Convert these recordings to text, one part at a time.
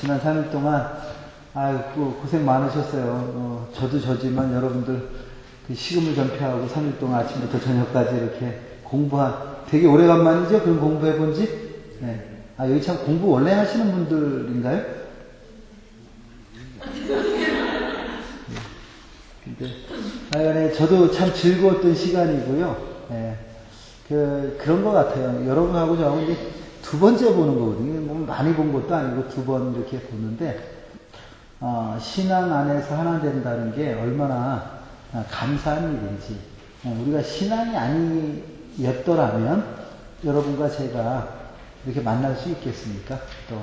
지난 3일 동안 아이고 고생 많으셨어요. 저도 저지만 여러분들 그 식음을 전폐하고 3일 동안 아침부터 저녁까지 이렇게 공부한 되게 오래간만이죠? 그런 공부해 본지? 네. 아, 여기 참 공부 원래 하시는 분들인가요? 근데 하여간에 저도 참 즐거웠던 시간이고요. 네. 그런 것 같아요. 여러분하고 저하고 이제 두 번째 보는 거거든요. 뭐 많이 본 것도 아니고 두 번 이렇게 보는데, 신앙 안에서 하나 된다는 게 얼마나 감사한 일인지. 우리가 신앙이 아니었더라면 여러분과 제가 이렇게 만날 수 있겠습니까? 또,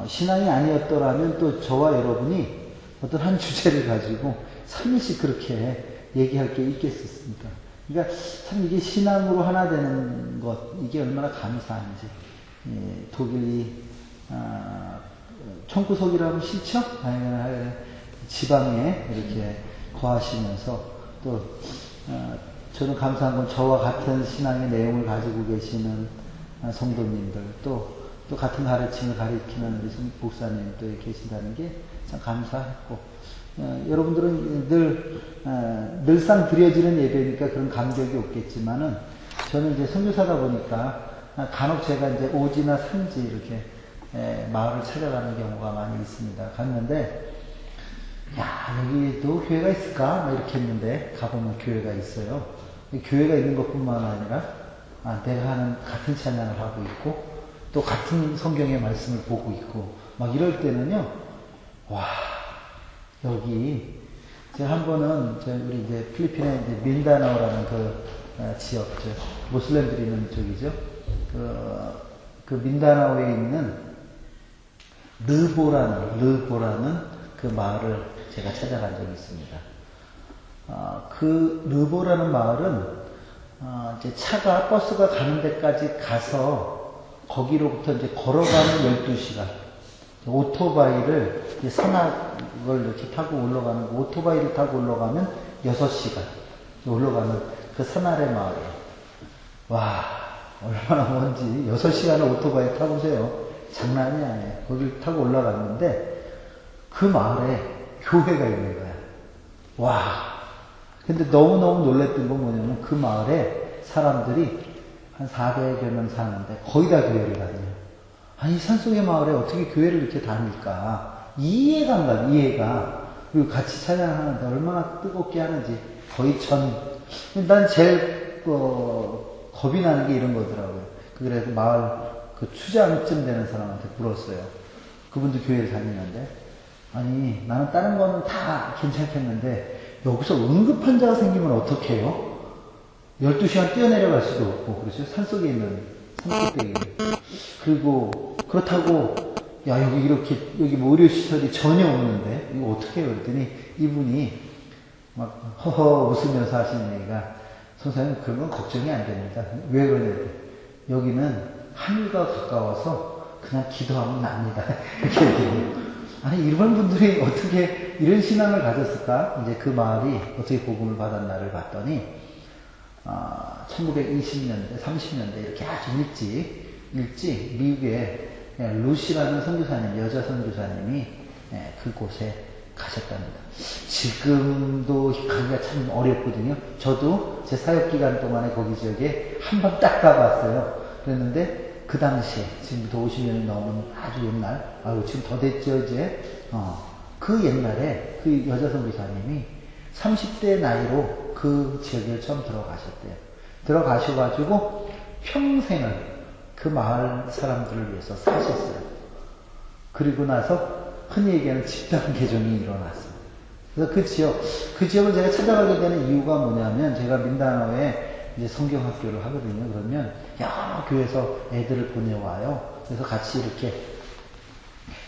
신앙이 아니었더라면 또 저와 여러분이 어떤 한 주제를 가지고 3일씩 그렇게 얘기할 게 있겠습니까? 그러니까 참 이게 신앙으로 하나 되는 것, 이게 얼마나 감사한지. 독일이 총구석이라고 싫죠? 지방에 이렇게 거하시면서 또 저는 감사한 건 저와 같은 신앙의 내용을 가지고 계시는 성도님들 또 같은 가르침을 가리키는 우리 목사님도 계신다는 게 참 감사했고, 여러분들은 늘상 드려지는 예배니까 그런 감격이 없겠지만은 저는 이제 선교사다 보니까 간혹 제가 이제 오지나 산지 이렇게 마을을 찾아가는 경우가 많이 있습니다. 갔는데 야, 여기도 교회가 있을까? 이렇게 했는데 가보면 교회가 있어요. 교회가 있는 것뿐만 아니라 내가 하는 같은 찬양을 하고 있고 또 같은 성경의 말씀을 보고 있고 막 이럴 때는요, 와, 여기 제가 한 번은 우리 이제 필리핀의 이제 민다나오라는 그 지역, 모슬렘들이 있는 쪽이죠. 그 민다나오에 있는 르보라는 그 마을을 제가 찾아간 적이 있습니다. 그 르보라는 마을은 이제 버스가 가는 데까지 가서 거기로부터 이제 걸어가는 12시간, 오토바이를 산악을 이렇게 타고 올라가는 오토바이를 타고 올라가면 6시간 올라가는 그 산아래 마을이에요. 와, 얼마나 먼지. 6시간을 오토바이 타보세요. 장난이 아니에요. 거기를 타고 올라갔는데 그 마을에 교회가 있는 거야. 와. 근데 너무너무 놀랬던 건 뭐냐면 그 마을에 사람들이 한 400여 명 사는데 거의 다 교회를 다녀요. 아니, 산속의 마을에 어떻게 교회를 이렇게 다닐까? 이해가 안 가요, 이해가. 그리고 같이 찬양하는데 얼마나 뜨겁게 하는지. 거의 난 제일 겁이 나는 게 이런 거더라고요. 그래서 마을 그 추장쯤 되는 사람한테 물었어요. 그분도 교회를 다니는데, 아니, 나는 다른 거는 다 괜찮겠는데 여기서 응급환자가 생기면 어떡해요? 12시간 뛰어내려갈 수도 없고, 그렇죠? 산속에 있는 산꼭대기. 그리고 그렇다고 야, 여기 뭐 의료시설이 전혀 없는데 이거 어떻게 해요? 그랬더니 이분이 막 허허 웃으면서 하시는 얘기가, 선생님 그런 건 걱정이 안 됩니다. 왜 그러냐? 여기는 하늘과 가까워서 그냥 기도하면 납니다. 이렇게 얘기해요. 아니, 이런 분들이 어떻게 이런 신앙을 가졌을까? 이제 그 마을이 어떻게 복음을 받았나를 봤더니 1920년대, 30년대 이렇게 아주 일찍 미국에 루시라는 선교사님, 여자 선교사님이 그곳에 가셨답니다. 지금도 가기가 참 어렵거든요. 저도 제 사역기간 동안에 거기 지역에 한 번 딱 가봤어요. 그랬는데 그 당시에, 지금부터 50년이 넘은 아주 옛날, 지금 더 됐죠, 이제. 그 옛날에 그 여자 선교사님이 30대 나이로 그 지역에 처음 들어가셨대요. 들어가셔가지고 평생을 그 마을 사람들을 위해서 사셨어요. 그리고 나서 흔히 얘기하는 집단 개종이 일어났습니다. 그래서 그 지역을 제가 찾아가게 되는 이유가 뭐냐면, 제가 민다나오에 이제 성경학교를 하거든요. 그러면 여러 교회에서 애들을 보내와요. 그래서 같이 이렇게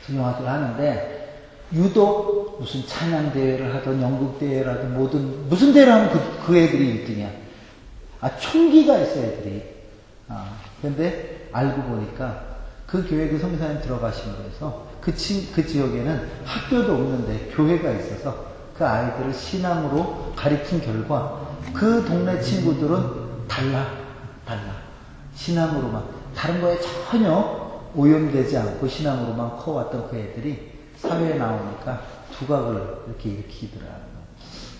성경학교를 하는데, 유독 무슨 찬양대회를 하든 연극대회를 하든 무슨 대회를 하면 그 애들이 1등이야. 총기가 있어, 애들이. 근데 알고 보니까 그 교회 그 성교사님 들어가시면서 그 지역에는 학교도 없는데 교회가 있어서 그 아이들을 신앙으로 가르친 결과 그 동네 친구들은 달라. 신앙으로만. 다른 거에 전혀 오염되지 않고 신앙으로만 커왔던 그 애들이 사회에 나오니까 두각을 이렇게 일으키더라고요.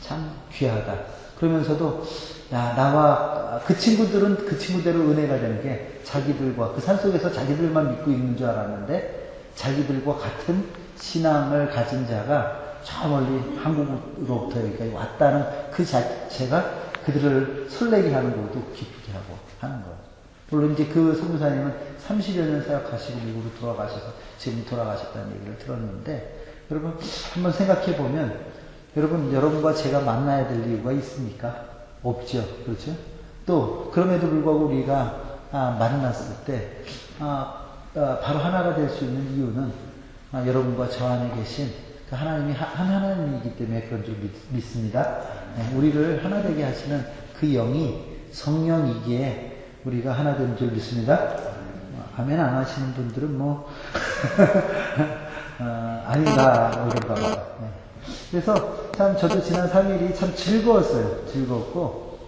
참 귀하다. 그러면서도 야, 나와 그 친구들은 그 친구대로 은혜가 되는 게 자기들과 그 산속에서 자기들만 믿고 있는 줄 알았는데 자기들과 같은 신앙을 가진 자가 저 멀리 한국으로부터 여기까지 왔다는 그 자체가 그들을 설레게 하는 것도 기쁘게 하고 하는 거예요. 물론 이제 그 선교사님은 30여 년 생각하시고 미국으로 돌아가셔서 지금 돌아가셨다는 얘기를 들었는데 여러분 한번 생각해 보면 여러분과 제가 만나야 될 이유가 있습니까? 없죠. 그렇죠? 또 그럼에도 불구하고 우리가 만났을 때 바로 하나가 될 수 있는 이유는 여러분과 저 안에 계신 그 하나님이 한 하나님이기 때문에 그런 줄 믿습니다. 네, 우리를 하나 되게 하시는 그 영이 성령이기에 우리가 하나 된 줄 믿습니다. 아멘 안 하시는 분들은 뭐 아닌가 그런가 봐요. 네. 그래서 참 저도 지난 3일이 참 즐거웠어요. 즐거웠고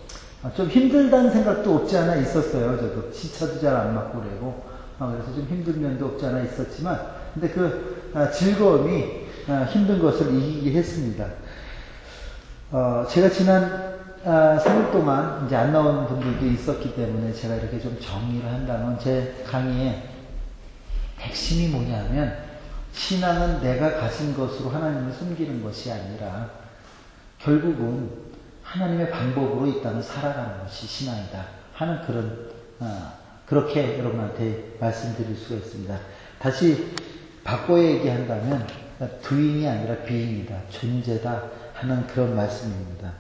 좀 힘들다는 생각도 없지 않아 있었어요. 저도 시차도 잘 안 맞고 그러고 그래서 좀 힘든 면도 없지 않아 있었지만 근데 그 즐거움이 힘든 것을 이기게 했습니다. 제가 지난 3일 동안 이제 안 나오는 분들도 있었기 때문에 제가 이렇게 좀 정리를 한다면 제 강의의 핵심이 뭐냐면 신앙은 내가 가진 것으로 하나님을 숨기는 것이 아니라 결국은 하나님의 방법으로 이 땅을 살아가는 것이 신앙이다 하는 그런 그렇게 여러분한테 말씀드릴 수가 있습니다. 다시 바꿔 얘기한다면 doing이 아니라 being이다, 존재다 하는 그런 말씀입니다.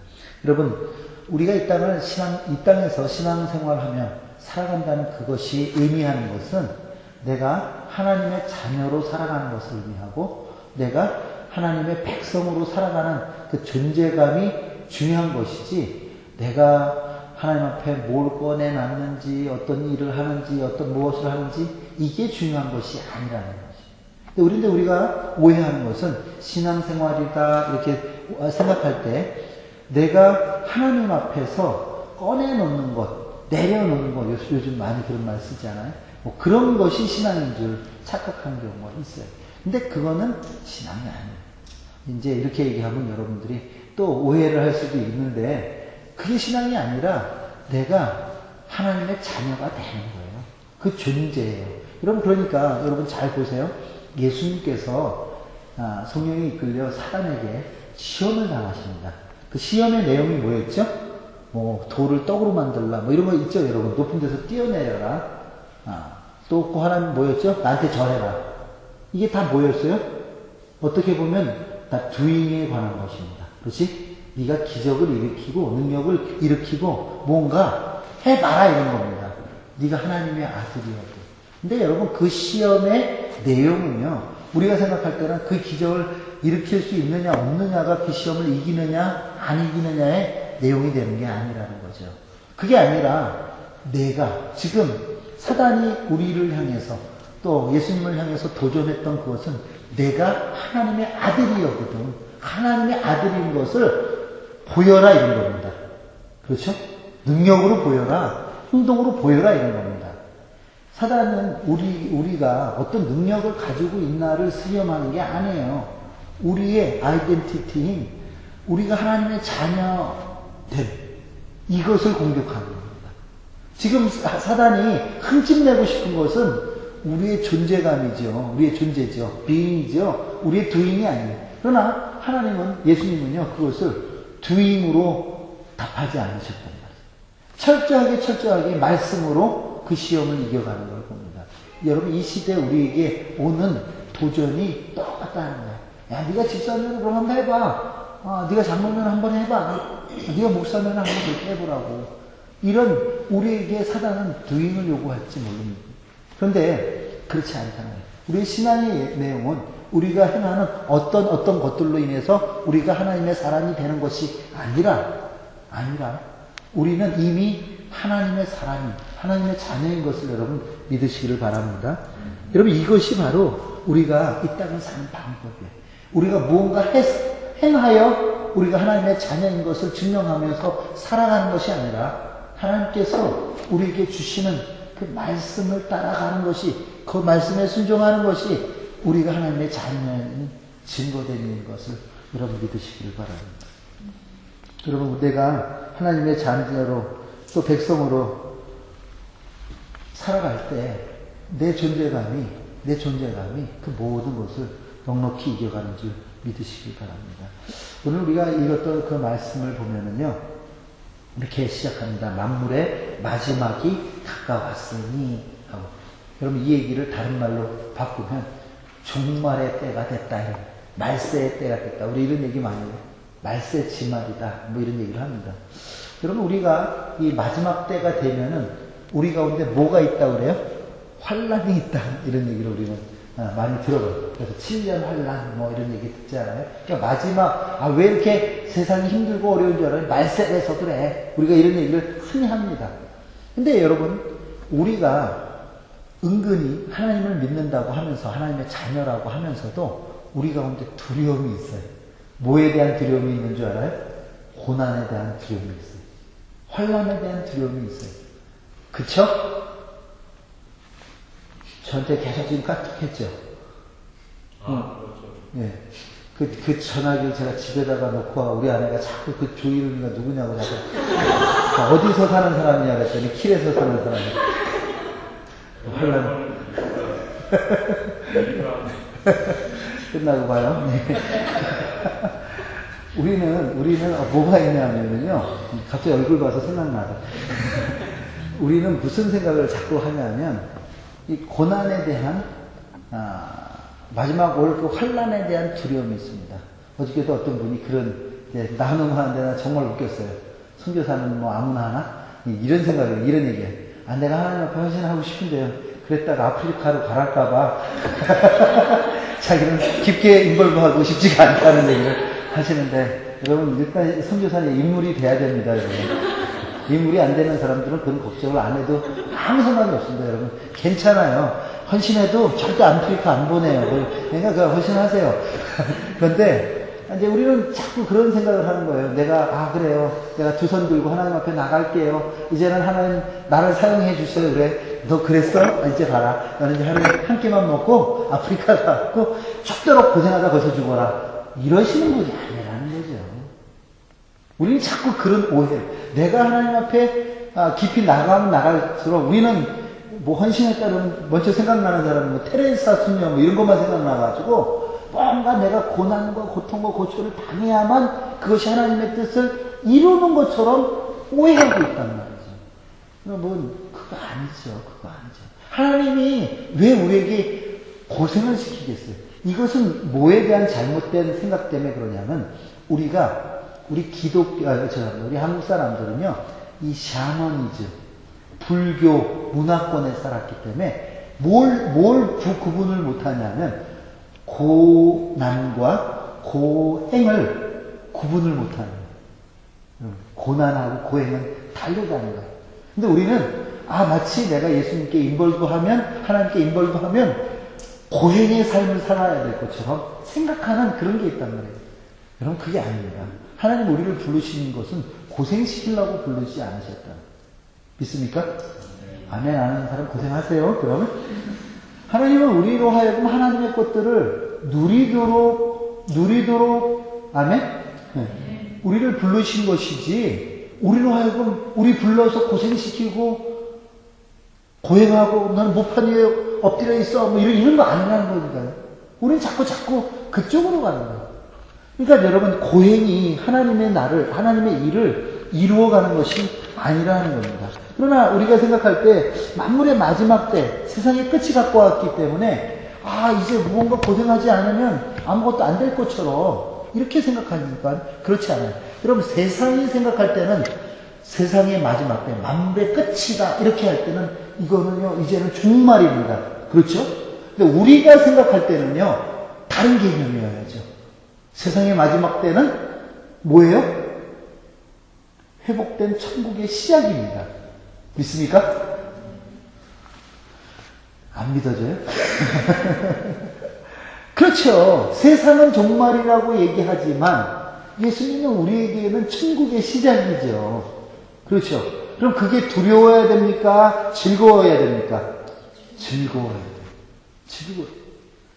여러분 우리가 이 땅에서 신앙생활하며 살아간다는 그것이 의미하는 것은 내가 하나님의 자녀로 살아가는 것을 의미하고 내가 하나님의 백성으로 살아가는 그 존재감이 중요한 것이지 내가 하나님 앞에 뭘 꺼내놨는지 어떤 일을 하는지 어떤 무엇을 하는지 이게 중요한 것이 아니라는 것이. 근데 우리가 오해하는 것은 신앙생활이다 이렇게 생각할 때 내가 하나님 앞에서 꺼내놓는 것, 내려놓는 것, 요즘 많이 그런 말 쓰잖아요. 뭐 그런 것이 신앙인 줄 착각하는 경우가 있어요. 근데 그거는 신앙이 아니에요. 이제 이렇게 얘기하면 여러분들이 또 오해를 할 수도 있는데 그게 신앙이 아니라 내가 하나님의 자녀가 되는 거예요. 그 존재예요. 그러니까 여러분 잘 보세요. 예수님께서 성령이 이끌려 사람에게 시험을 당하십니다. 그 시험의 내용이 뭐였죠? 뭐 돌을 떡으로 만들라 뭐 이런 거 있죠 여러분. 높은 데서 뛰어내려라. 또 그 하나님 뭐였죠? 나한테 절해라. 이게 다 뭐였어요? 어떻게 보면 다 doing에 관한 것입니다. 그렇지? 네가 기적을 일으키고 능력을 일으키고 뭔가 해봐라 이런 겁니다. 네가 하나님의 아들이어도. 근데 여러분 그 시험의 내용은요. 우리가 생각할 때는 그 기적을 일으킬 수 있느냐 없느냐가 그 시험을 이기느냐 안 이기느냐의 내용이 되는 게 아니라는 거죠. 그게 아니라 내가 지금 사단이 우리를 향해서 또 예수님을 향해서 도전했던 그것은 내가 하나님의 아들이었거든. 하나님의 아들인 것을 보여라 이런 겁니다. 그렇죠? 능력으로 보여라. 행동으로 보여라 이런 겁니다. 사단은 우리가 어떤 능력을 가지고 있나를 수렴하는 게 아니에요. 우리의 아이덴티티인 우리가 하나님의 자녀됨 이것을 공격하는 겁니다. 지금 사단이 흠집내고 싶은 것은 우리의 존재감이죠. 우리의 존재죠. being이죠. 우리의 doing이 아니에요. 그러나 하나님은 예수님은요 그것을 doing으로 답하지 않으셨단 말이에요. 철저하게 말씀으로 그 시험을 이겨가는 걸 봅니다. 여러분 이 시대에 우리에게 오는 도전이 똑같다는 거예요. 야 네가 집사면 그럼 한번 해봐. 네가 장로면 한번 해봐. 네가 목사면 한번 그렇게 해보라고. 이런 우리에게 사단은 doing을 요구할지 모릅니다. 그런데 그렇지 않잖아요. 우리의 신앙의 내용은 우리가 행하는 어떤 것들로 인해서 우리가 하나님의 사람이 되는 것이 아니라 우리는 이미 하나님의 사람이 하나님의 자녀인 것을 여러분 믿으시기를 바랍니다. 여러분 이것이 바로 우리가 이 땅을 사는 방법이에요. 우리가 무언가 행하여 우리가 하나님의 자녀인 것을 증명하면서 살아가는 것이 아니라 하나님께서 우리에게 주시는 그 말씀을 따라가는 것이 그 말씀에 순종하는 것이 우리가 하나님의 자녀인 증거되는 것을 여러분 믿으시길 바랍니다. 여러분, 내가 하나님의 자녀로 또 백성으로 살아갈 때 내 존재감이 그 모든 것을 넉넉히 이겨가는 줄 믿으시길 바랍니다. 오늘 우리가 읽었던 그 말씀을 보면은요, 이렇게 시작합니다. 만물의 마지막이 가까웠으니 하고. 여러분, 이 얘기를 다른 말로 바꾸면 종말의 때가 됐다. 말세의 때가 됐다. 우리 이런 얘기 많이 해요. 말세 지말이다. 뭐 이런 얘기를 합니다. 여러분, 우리가 이 마지막 때가 되면은 우리 가운데 뭐가 있다고 그래요? 환란이 있다. 이런 얘기를 우리는 많이 들어요. 그래서 7년 환란 뭐 이런 얘기 듣지 않아요? 그러니까 마지막, 왜 이렇게 세상이 힘들고 어려운 줄 알아요? 말세에서 그래. 우리가 이런 얘기를 흔히 합니다. 근데 여러분, 우리가 은근히 하나님을 믿는다고 하면서 하나님의 자녀라고 하면서도 우리 가운데 두려움이 있어요. 뭐에 대한 두려움이 있는 줄 알아요? 고난에 대한 두려움이 있어요. 환란에 대한 두려움이 있어요. 그쵸? 저한테 계속 지금 까딱했죠? 그렇죠. 예. 그 전화기 제가 집에다가 놓고 우리 아내가 자꾸 그 조이름이가 누구냐고 자꾸 어디서 사는 사람이냐 그랬더니 킬에서 사는 사람이야. 환란. 끝나고 봐요. 네. 우리는 뭐가 있냐면요. 갑자기 얼굴 봐서 생각나다. 우리는 무슨 생각을 자꾸 하냐면, 이 고난에 대한, 마지막 올 그 환란에 대한 두려움이 있습니다. 어저께도 어떤 분이 나눔하는데 나 정말 웃겼어요. 선교사는 뭐 아무나 하나? 이런 생각을, 이런 얘기예요. 내가 하나님 앞에 헌신하고 싶은데요. 그랬다가 아프리카로 가랄까봐 자기는 깊게 인벌브하고 싶지가 않다는 얘기를 하시는데, 여러분, 일단 선교사는 인물이 돼야 됩니다, 여러분. 인물이 안 되는 사람들은 그런 걱정을 안 해도 아무 상관이 없습니다, 여러분. 괜찮아요. 헌신해도 절대 아프리카 안 보내요. 그러니까 그 헌신하세요. 그런데 이제 우리는 자꾸 그런 생각을 하는 거예요. 내가 그래요. 내가 두 손 들고 하나님 앞에 나갈게요. 이제는 하나님 나를 사용해 주세요. 그래. 너 그랬어? 이제 가라. 너는 이제 하루에 한 끼만 먹고 아프리카 가고 죽도록 고생하다 거기서 죽어라. 이러시는 분이 아니라는 거죠. 우리는 자꾸 그런 오해. 내가 하나님 앞에 깊이 나가면 나갈수록 우리는 뭐 헌신했다는 먼저 생각나는 사람은 뭐 테레사 수녀 뭐 이런 것만 생각나가지고 뭔가 내가 고난과 고통과 고초를 당해야만 그것이 하나님의 뜻을 이루는 것처럼 오해하고 있단 말이죠. 여러분, 그거 아니죠. 하나님이 왜 우리에게 고생을 시키겠어요? 이것은 뭐에 대한 잘못된 생각 때문에 그러냐면, 우리 한국 사람들은요, 이 샤머니즘, 불교, 문화권에 살았기 때문에 뭘 구분을 못하냐면 고난과 고행을 구분을 못하는 거예요. 고난하고 고행은 다르다는 거예요. 근데 우리는 마치 내가 예수님께 인벌브하면, 하나님께 인벌브하면 고행의 삶을 살아야 될 것처럼 생각하는 그런 게 있단 말이에요. 여러분, 그게 아닙니다. 하나님 우리를 부르시는 것은 고생시키려고 부르지 않으셨다. 믿습니까? 아멘 하는 사람 고생하세요. 그러면 하나님은 우리로 하여금 하나님의 것들을 누리도록 아멘? 네. 우리를 부르신 것이지, 우리로 하여금 우리 불러서 고생시키고 고행하고 나는 목판 위에 엎드려 있어 뭐 이런 거 아니라는 거니까요. 우리는 자꾸 그쪽으로 가는 거예요. 그러니까 여러분, 고행이 하나님의 일을 이루어가는 것이 아니라는 겁니다. 그러나 우리가 생각할 때 만물의 마지막 때 세상의 끝이 갖고 왔기 때문에 이제 무언가 고생하지 않으면 아무것도 안 될 것처럼 이렇게 생각하니까 그렇지 않아요. 여러분, 세상이 생각할 때는 세상의 마지막 때 만물의 끝이다 이렇게 할 때는 이거는요 이제는 종말입니다. 그렇죠? 근데 우리가 생각할 때는요 다른 개념이어야죠. 세상의 마지막 때는 뭐예요? 회복된 천국의 시작입니다. 믿습니까? 안 믿어져요? 그렇죠. 세상은 종말이라고 얘기하지만 예수님은 우리에게는 천국의 시작이죠. 그렇죠. 그럼 그게 두려워야 됩니까? 즐거워야 됩니까? 즐거워야 돼요. 즐거워.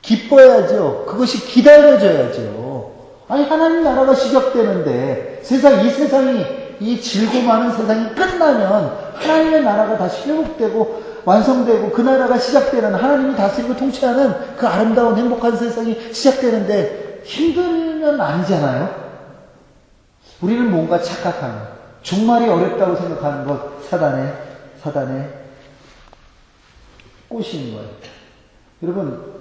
기뻐야죠. 그것이 기다려져야죠. 아니, 하나님 나라가 시작되는데, 이 세상이, 이 질고 많은 세상이 끝나면, 하나님의 나라가 다시 회복되고, 완성되고, 그 나라가 시작되는, 하나님이 다스리고 통치하는 그 아름다운 행복한 세상이 시작되는데, 힘들면 아니잖아요? 우리는 뭔가 착각하는, 종말이 어렵다고 생각하는 것, 사단의 꼬시는 거예요. 여러분,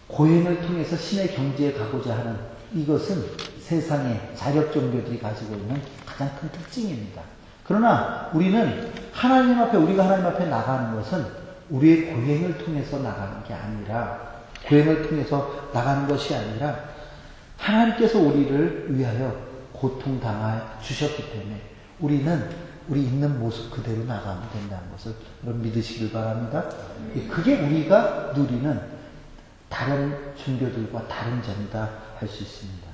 고행을 통해서 신의 경지에 가고자 하는 이것은 세상의 자력 종교들이 가지고 있는 가장 큰 특징입니다. 그러나 우리가 하나님 앞에 나가는 것은 우리의 고행을 통해서 나가는 게 아니라, 고행을 통해서 나가는 것이 아니라, 하나님께서 우리를 위하여 고통당해 주셨기 때문에 우리는 우리 있는 모습 그대로 나가면 된다는 것을 여러분 믿으시길 바랍니다. 그게 우리가 누리는 다른 종교들과 다른 점이다 할 수 있습니다.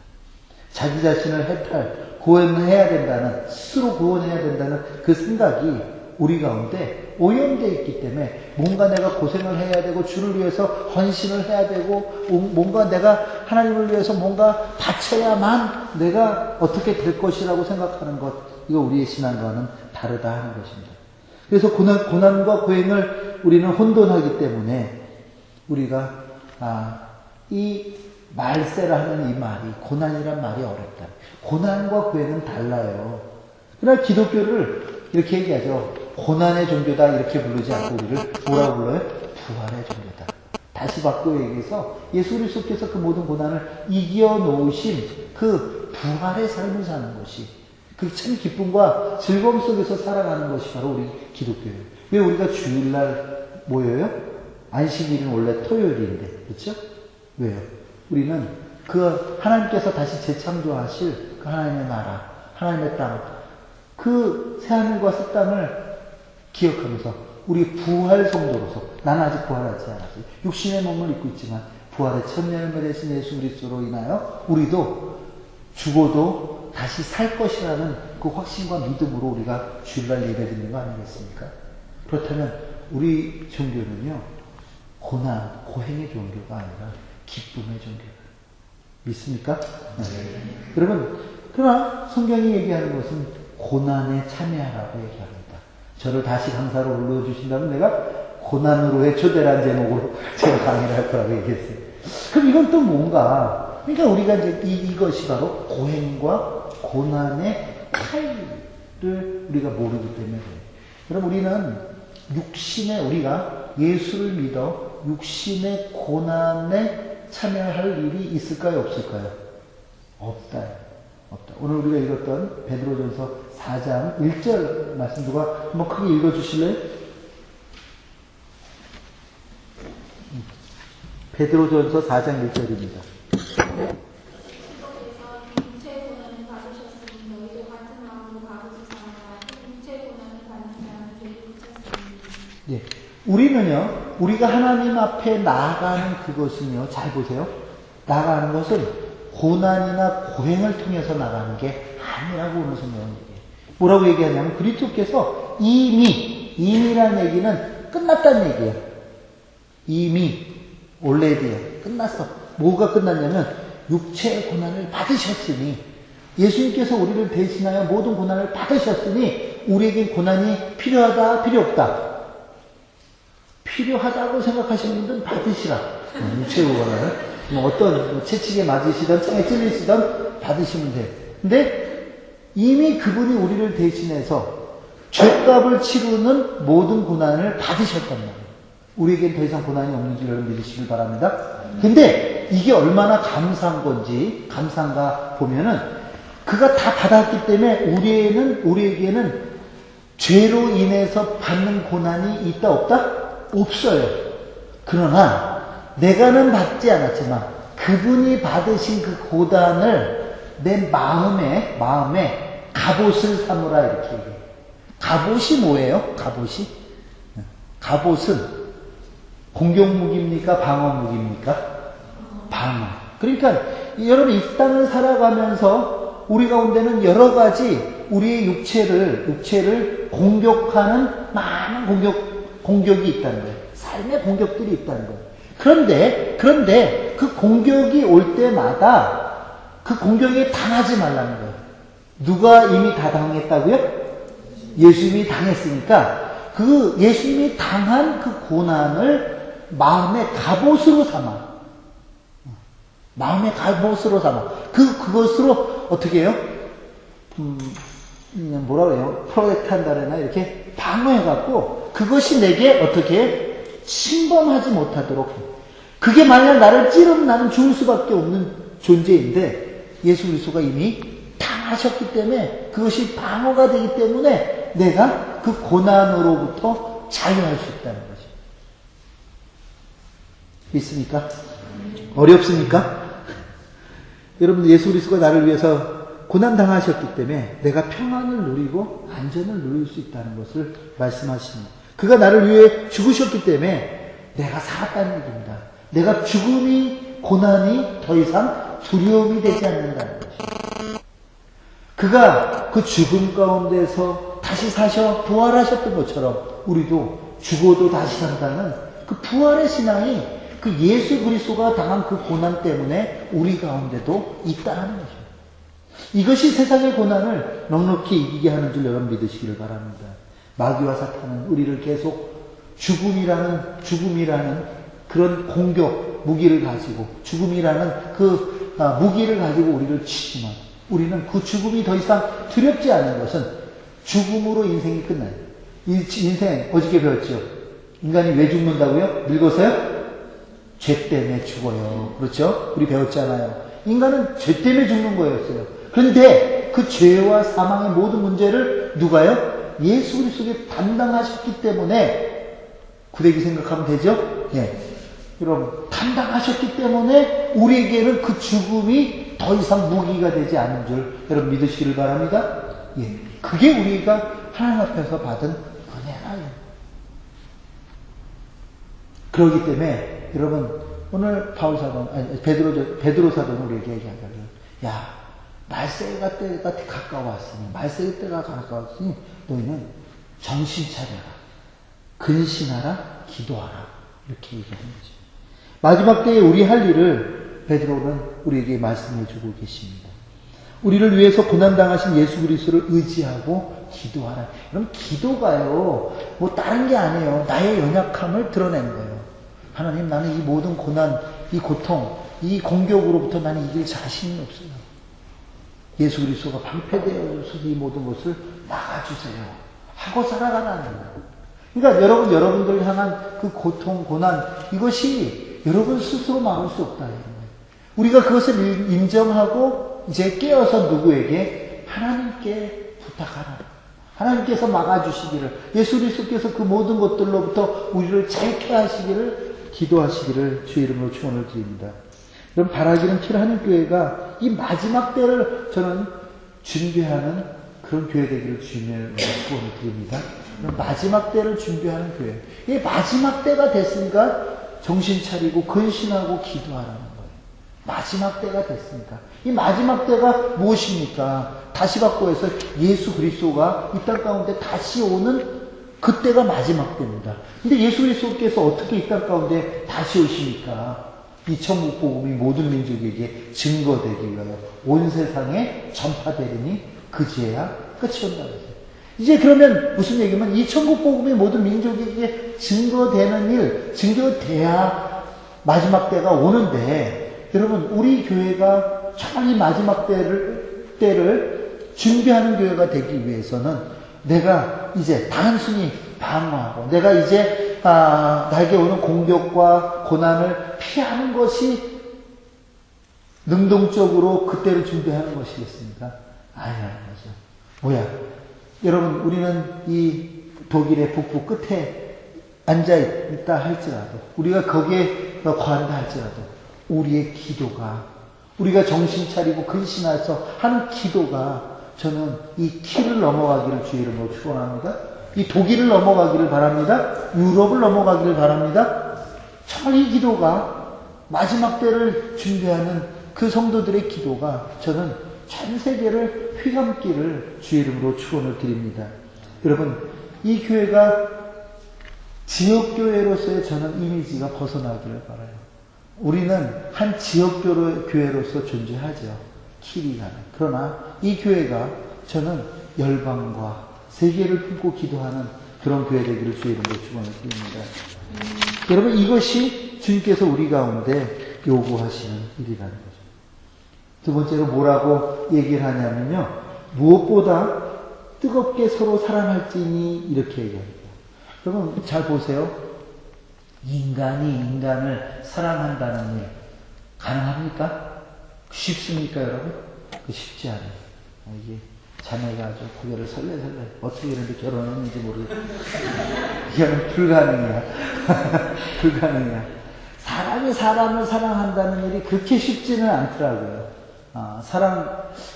자기 자신을 구원해야 된다는, 스스로 구원해야 된다는 그 생각이 우리 가운데 오염되어 있기 때문에 뭔가 내가 고생을 해야 되고 주를 위해서 헌신을 해야 되고 뭔가 내가 하나님을 위해서 뭔가 바쳐야만 내가 어떻게 될 것이라고 생각하는 것, 이거 우리의 신앙과는 다르다 하는 것입니다. 그래서 고난과 고행을 우리는 혼돈하기 때문에 우리가 이 말세라 하는 이 말이, 고난이란 말이 어렵다. 고난과 고행은 달라요. 그러나 기독교를 이렇게 얘기하죠. 고난의 종교다 이렇게 부르지 않고 우리를 뭐라고 불러요? 부활의 종교다. 다시 바꾸어 얘기해서 예수 그리스도께서 그 모든 고난을 이겨놓으신 그 부활의 삶을 사는 것이, 그 참 기쁨과 즐거움 속에서 살아가는 것이 바로 우리 기독교예요. 왜 우리가 주일날 모여요? 안식일은 원래 토요일인데, 그렇죠? 왜요? 우리는 그 하나님께서 다시 재창조하실 그 하나님의 나라, 하나님의 땅, 그 새하늘과 새 땅을 기억하면서 우리 부활 성도로서, 나는 아직 부활하지 않았어요. 육신의 몸을 입고 있지만 부활의 첫 열매 되신 예수 그리스도로 인하여 우리도 죽어도 다시 살 것이라는 그 확신과 믿음으로 우리가 주일날 예배드리는 거 아니겠습니까? 그렇다면 우리 종교는요, 고행의 종교가 아니라 기쁨의 종교예요. 믿습니까? 네. 여러분, 그러나 성경이 얘기하는 것은 고난에 참여하라고 얘기합니다. 저를 다시 강사로 불러주신다면 내가 고난으로의 초대란 제목으로 제가 강의를 할 거라고 얘기했어요. 그럼 이건 또 뭔가, 그러니까 우리가 이제 이것이 바로 고행과 고난의 차이를 우리가 모르기 때문에 그래요. 여러분, 우리가 예수를 믿어 육신의 고난에 참여할 일이 있을까요? 없을까요? 없다. 오늘 우리가 읽었던 베드로전서 4장 1절 말씀 누가 한번 크게 읽어주실래요? 베드로전서 4장 1절입니다. 예. 우리가 하나님 앞에 나아가는 그것은요, 잘 보세요. 나아가는 것은 고난이나 고행을 통해서 나가는 게 아니라고 오늘 성경은 얘기해요. 뭐라고 얘기하냐면, 그리스도께서 이미라는 얘기는 끝났다는 얘기예요. 이미, already예요. 끝났어. 뭐가 끝났냐면, 육체의 고난을 받으셨으니, 예수님께서 우리를 대신하여 모든 고난을 받으셨으니, 우리에게 고난이 필요하다, 필요 없다. 필요하다고 생각하시는 분들은 받으시라. 육체의 고난을. 어떤 채찍에 맞으시던 창에 찔리시던 받으시면 돼요. 근데 이미 그분이 우리를 대신해서 죄값을 치르는 모든 고난을 받으셨단 말이에요. 우리에겐 더 이상 고난이 없는 줄 여러분 믿으시길 바랍니다. 근데 이게 얼마나 감사한가 보면은 그가 다 받았기 때문에 우리에게는 죄로 인해서 받는 고난이 있다 없다? 없어요. 그러나 내가는 받지 않았지만 그분이 받으신 그 고난을 내 마음에 갑옷을 삼으라 이렇게 얘기해요. 갑옷이 뭐예요? 갑옷은 공격무기입니까? 방어무기입니까? 방어. 그러니까 여러분, 이 땅을 살아가면서 우리 가운데는 여러 가지 우리의 육체를 공격하는 많은 공격이 있다는 거예요. 삶의 공격들이 있다는 거예요. 그런데 그 공격이 올 때마다 그 공격에 당하지 말라는 거예요. 누가 이미 다 당했다고요? 예수님이 당했으니까 그 예수님이 당한 그 고난을 마음의 갑옷으로 삼아. 마음의 갑옷으로 삼아. 그것으로 어떻게 해요? 뭐라 그래요? 프로젝트 한다래나 이렇게 방어해갖고 그것이 내게 어떻게 침범하지 못하도록 해요. 그게 만약 나를 찌르면 나는 죽을 수밖에 없는 존재인데 예수 그리스도가 이미 당하셨기 때문에 그것이 방어가 되기 때문에 내가 그 고난으로부터 자유할 수 있다는 거죠. 믿습니까? 어렵습니까? 여러분 예수 그리스도가 나를 위해서 고난당하셨기 때문에 내가 평안을 누리고 안전을 누릴 수 있다는 것을 말씀하십니다. 그가 나를 위해 죽으셨기 때문에 내가 살았다는 얘기입니다. 내가 죽음이 고난이 더 이상 두려움이 되지 않는다는 것이죠. 그가 그 죽음 가운데서 다시 사셔 부활하셨던 것처럼 우리도 죽어도 다시 산다는 그 부활의 신앙이 그 예수 그리스도가 당한 그 고난 때문에 우리 가운데도 있다는 것입니다. 이것이 세상의 고난을 넉넉히 이기게 하는 줄 여러분 믿으시기를 바랍니다. 마귀와 사탄은 우리를 계속 죽음이라는 그런 공격 무기를 가지고 죽음이라는 그 무기를 가지고 우리를 치지만 우리는 그 죽음이 더 이상 두렵지 않은 것은 죽음으로 인생이 끝나요. 인생 어저께 배웠죠. 인간이 왜 죽는다고요? 늙어서요? 죄 때문에 죽어요. 그렇죠? 우리 배웠잖아요. 인간은 죄 때문에 죽는 거였어요. 그런데 그 죄와 사망의 모든 문제를 누가요? 예수 그리스도께 담당하셨기 때문에 구대기 생각하면 되죠? 예. 여러분 담당하셨기 때문에 우리에게는 그 죽음이 더 이상 무기가 되지 않은 줄 여러분 믿으시기를 바랍니다. 예. 그게 우리가 하나님 앞에서 받은 은혜라요. 그렇기 때문에 여러분 오늘 베드로 사도는 우리에게 얘기하기를 야 말세가 때가 가까웠으니 말세의 때가 가까웠으니 너희는 정신 차려라 근신하라 기도하라 이렇게 얘기하는 거죠. 마지막 때에 우리 할 일을 베드로는 우리에게 말씀해 주고 계십니다. 우리를 위해서 고난당하신 예수 그리스도를 의지하고 기도하라. 그럼 기도가요 뭐 다른 게 아니에요. 나의 연약함을 드러내는 거예요. 하나님 나는 이 모든 고난 이 고통 이 공격으로부터 나는 이길 자신이 없어요. 예수 그리스도가 방패되어서 이 모든 것을 막아주세요 하고 살아가는 거예요. 그러니까 여러분들 향한 그 고통 고난 이것이 여러분 스스로 막을 수 없다. 우리가 그것을 인정하고 이제 깨어서 누구에게 하나님께 부탁하라. 하나님께서 막아주시기를 예수 그리스도께서 그 모든 것들로부터 우리를 자유케 하시기를 기도하시기를 주의 이름으로 축원을 드립니다. 그럼 바라기는 필요한 교회가 이 마지막 때를 저는 준비하는 그런 교회 되기를 주님의 축원을 드립니다. 그럼 마지막 때를 준비하는 교회. 이 마지막 때가 됐으니까 정신 차리고 근신하고 기도하라는 거예요. 마지막 때가 됐으니까. 이 마지막 때가 무엇입니까? 다시 바꿔서 예수 그리스도가 이 땅 가운데 다시 오는 그때가 마지막 때입니다. 근데 예수 그리스도께서 어떻게 이 땅 가운데 다시 오십니까? 이 천국 복음이 모든 민족에게 증거되기 위하여 온 세상에 전파되리니 그제야 끝이 온다고 했어요. 이제 그러면 무슨 얘기냐면 이 천국 복음이 모든 민족에게 증거되는 일, 증거돼야 마지막 때가 오는데 여러분 우리 교회가 정말 이 마지막 때를 준비하는 교회가 되기 위해서는 내가 이제 단순히 방어하고 내가 이제 나에게 오는 공격과 고난을 피하는 것이 능동적으로 그때를 준비하는 것이겠습니까? 아니죠. 뭐야? 여러분 우리는 이 독일의 북부 끝에 앉아있다 할지라도 우리가 거기에 거한다 할지라도 우리의 기도가 우리가 정신 차리고 근신해서 하는 기도가 저는 이 키를 넘어가기를 주의 이름으로 축원합니다. 이 독일을 넘어가기를 바랍니다. 유럽을 넘어가기를 바랍니다. 정말 이 기도가 마지막 때를 준비하는 그 성도들의 기도가 저는 전 세계를 휘감기를 주의 이름으로 축원을 드립니다. 여러분 이 교회가 지역교회로서의 저는 이미지가 벗어나기를 바라요. 우리는 한 지역교회로서 존재하죠. 길이 가는. 그러나 이 교회가 저는 열방과 세계를 품고 기도하는 그런 교회 되기를 주의 이름으로 축원을 드립니다. 여러분, 이것이 주님께서 우리 가운데 요구하시는 일이라는 거죠. 두 번째로 뭐라고 얘기를 하냐면요. 무엇보다 뜨겁게 서로 사랑할지니 이렇게 얘기합니다. 여러분 잘 보세요. 인간이 인간을 사랑한다는 일 가능합니까? 쉽습니까 여러분? 그 쉽지 않아요. 이게 자매가 아주 고개를 설레설레 어떻게 이런데 결혼했는지 모르겠어요. 이거는 불가능이야. 불가능이야. 사람이 사람을 사랑한다는 일이 그렇게 쉽지는 않더라고요.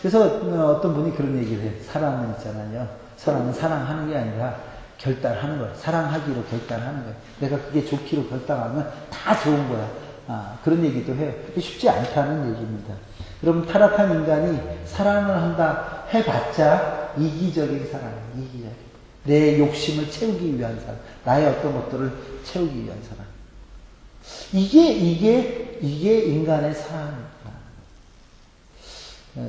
그래서 어떤 분이 그런 얘기를 해요. 사랑은 있잖아요. 사랑은 사랑하는 게 아니라 결단하는 거예요. 사랑하기로 결단하는 거예요. 내가 그게 좋기로 결단하면 다 좋은 거야. 그런 얘기도 해요. 쉽지 않다는 얘기입니다. 여러분, 타락한 인간이 사랑을 한다 해봤자 이기적인 사랑이에요. 이기적인. 내 욕심을 채우기 위한 사랑. 나의 어떤 것들을 채우기 위한 사랑. 이게 인간의 사랑입니다.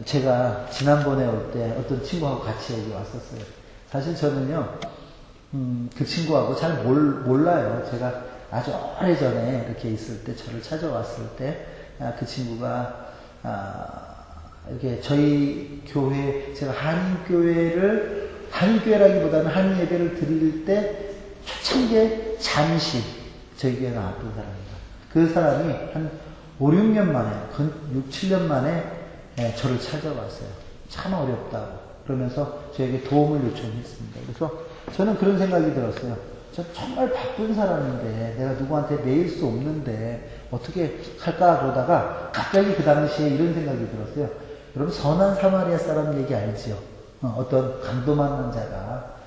제가 지난번에 올 때 어떤 친구하고 같이 여기 왔었어요. 사실 저는요, 그 친구하고 잘 몰라요. 제가 아주 오래전에 이렇게 있을 때, 저를 찾아왔을 때, 그 친구가, 이렇게 저희 교회, 제가 한인교회라기보다는 한인 예배를 드릴 때, 초창기에 잠시 저희 교회 나왔던 사람입니다. 그 사람이 한 5, 6년 만에, 6, 7년 만에 저를 찾아왔어요. 참 어렵다고. 그러면서 저에게 도움을 요청했습니다. 그래서 저는 그런 생각이 들었어요. 저 정말 바쁜 사람인데, 내가 누구한테 매일 수 없는데, 어떻게 할까 그러다가, 갑자기 그 당시에 이런 생각이 들었어요. 여러분, 선한 사마리아 사람 얘기 알지요? 어떤 강도 만난 자가,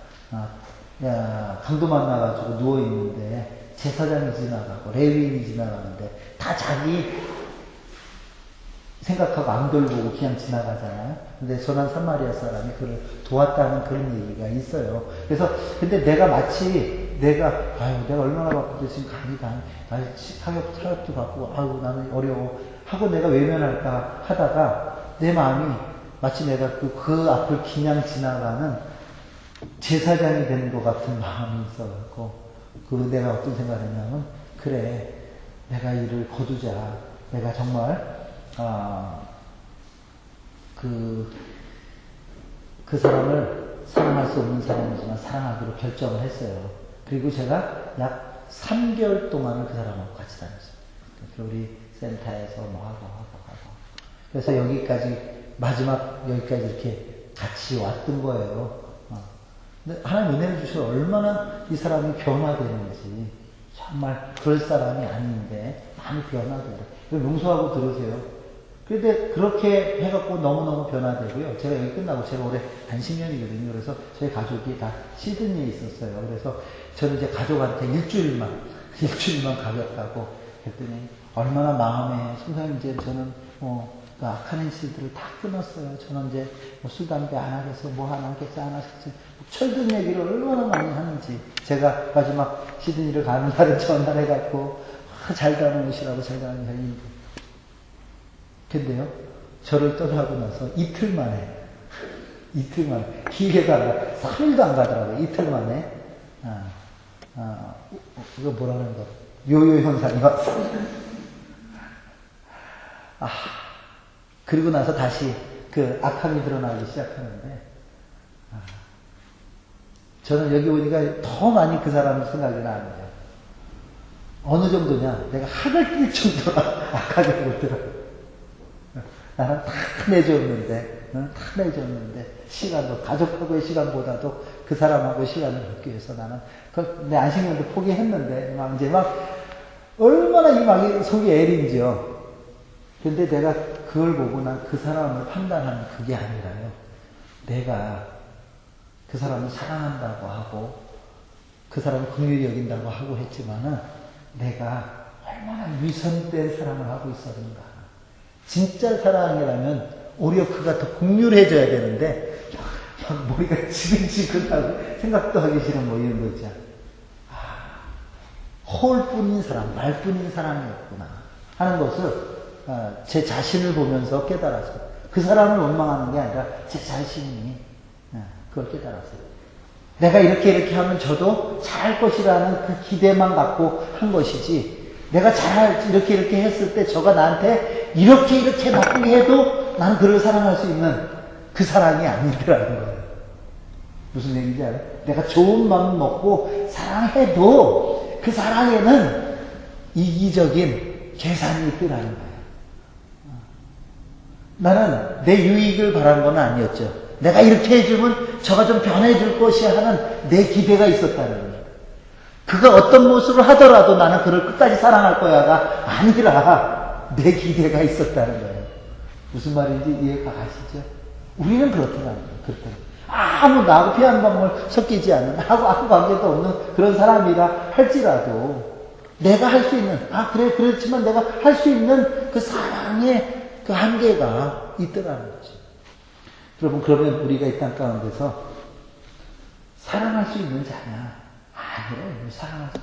강도 만나가지고 누워있는데, 제사장이 지나가고, 레위인이 지나가는데, 다 자기 생각하고 안 돌보고 그냥 지나가잖아요. 근데 선한 사마리아 사람이 그를 도왔다는 그런 얘기가 있어요. 그래서, 근데 내가 얼마나 바쁜데 지금 타격도 받고, 나는 어려워. 하고 내가 외면할까 하다가 내 마음이 마치 내가 그 앞을 그냥 지나가는 제사장이 되는 것 같은 마음이 있어갖고, 내가 어떤 생각을 했냐면, 그래, 내가 일을 거두자. 내가 정말, 그 사람을 사랑할 수 없는 사람이지만 사랑하기로 결정을 했어요. 그리고 제가 약 3개월 동안을 그 사람하고 같이 다녔어요. 우리 센터에서 하고. 그래서 마지막 여기까지 이렇게 같이 왔던 거예요. 근데 하나님 은혜를 주셔서 얼마나 이 사람이 변화되는지, 정말 그럴 사람이 아닌데 많이 변화되더라고요. 용서하고 들으세요. 그런데 그렇게 해갖고 너무너무 변화되고요. 제가 여기 끝나고 제가 올해 단식년이거든요. 그래서 저희 가족이 다 시드니에 있었어요. 그래서 저는 이제 가족한테 일주일만 가겠다고 했더니 얼마나 마음에, 선생님 이제 저는 그 악한 행실들을 다 끊었어요. 저는 이제 술, 담배 안 하겠어, 안 하겠어, 철든 얘기를 얼마나 많이 하는지. 제가 마지막 시드니를 가는 날에 전화해갖고 잘 다녀오시라고 잘 다녀오시라고. 근데요, 저를 떠나고 나서 이틀 만에, 길게도 안 가, 3일도 안 가더라고요. 이틀 만에, 이거 뭐라는 거, 요요 현상이 왔어요. 그리고 나서 다시 그 악함이 드러나기 시작하는데, 저는 여기 오니까 더 많이 그 사람 생각이 나는데요. 어느 정도냐, 내가 학을 뛸 정도로 악하게 보더라고요. 나는 다 내줬는데, 시간도, 가족하고의 시간보다도 그 사람하고의 시간을 갖기 위해서 나는, 내 안식년도 포기했는데, 얼마나 속이 애린지요. 근데 내가 그걸 보고 난 그 사람을 판단하는 그게 아니라요. 내가 그 사람을 사랑한다고 하고, 그 사람을 긍휼히 여긴다고 하고 했지만은, 내가 얼마나 위선된 사랑을 하고 있었는가. 진짜 사랑이라면 오히려 그가 더 긍휼해져야 되는데 머리가 지근지근하고 생각도 하기 싫은 이런 거 있잖아. 홀뿐인 사람, 말뿐인 사람이었구나 하는 것을 제 자신을 보면서 깨달았어요. 그 사람을 원망하는 게 아니라 제 자신이 그걸 깨달았어요. 내가 이렇게 하면 저도 잘할 것이라는 그 기대만 갖고 한 것이지, 내가 이렇게 했을 때 저가 나한테 이렇게 나쁘게 해도 나는 그를 사랑할 수 있는 그 사랑이 아니더라는 거예요. 무슨 얘기인지 알아요? 내가 좋은 마음 먹고 사랑해도 그 사랑에는 이기적인 계산이 있더라는 거예요. 나는 내 유익을 바란 건 아니었죠. 내가 이렇게 해주면 저가 좀 변해줄 것이야 하는 내 기대가 있었다는 거예요. 그가 어떤 모습을 하더라도 나는 그를 끝까지 사랑할 거야가 아니라 내 기대가 있었다는 거예요. 무슨 말인지 이해가 가시죠? 우리는 그렇더라는 거예요. 아무 나하고 피 한 방울 섞이지 않는, 나하고 아무 관계도 없는 그런 사람이라 할지라도 내가 할 수 있는, 그렇지만 내가 할 수 있는 그 사랑의 그 한계가 있더라는 거죠. 여러분, 그러면 우리가 이 땅 가운데서 사랑할 수 있는 자냐? 아니에요. 사랑할 수.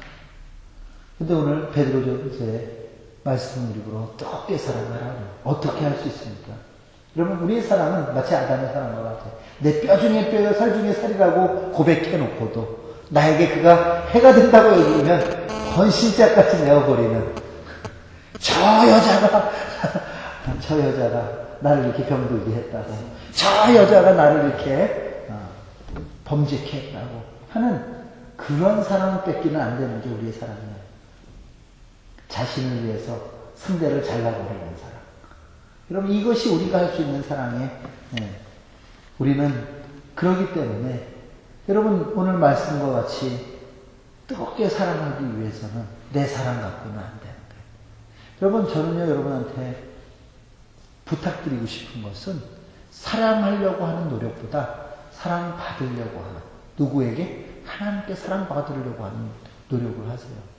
근데 오늘 베드로전서의 말씀을 입으로 뜨겁게 사랑하라. 어떻게 할 수 있습니까? 여러분, 우리의 사랑은 마치 아담의 사랑과 같아요. 내 뼈 중에 뼈요, 살 중에 살이라고 고백해놓고도 나에게 그가 해가 된다고 여기면 헌신짝같이 내어버리는 저 여자가 나를 이렇게 병들게 했다고, 저 여자가 나를 이렇게 범죄케 했다고 하는 그런 사랑을 뺏기는 안 되는 게 우리의 사랑이에요. 자신을 위해서 상대를 잘라버리는 사랑. 여러분, 이것이 우리가 할 수 있는 사랑에, 우리는 그러기 때문에 여러분, 오늘 말씀과 같이 뜨겁게 사랑하기 위해서는 내 사랑 갖고는 안 되는 거예요. 여러분, 저는요, 여러분한테 부탁드리고 싶은 것은 사랑하려고 하는 노력보다 사랑받으려고 하는, 누구에게? 하나님께 사랑받으려고 하는 노력을 하세요.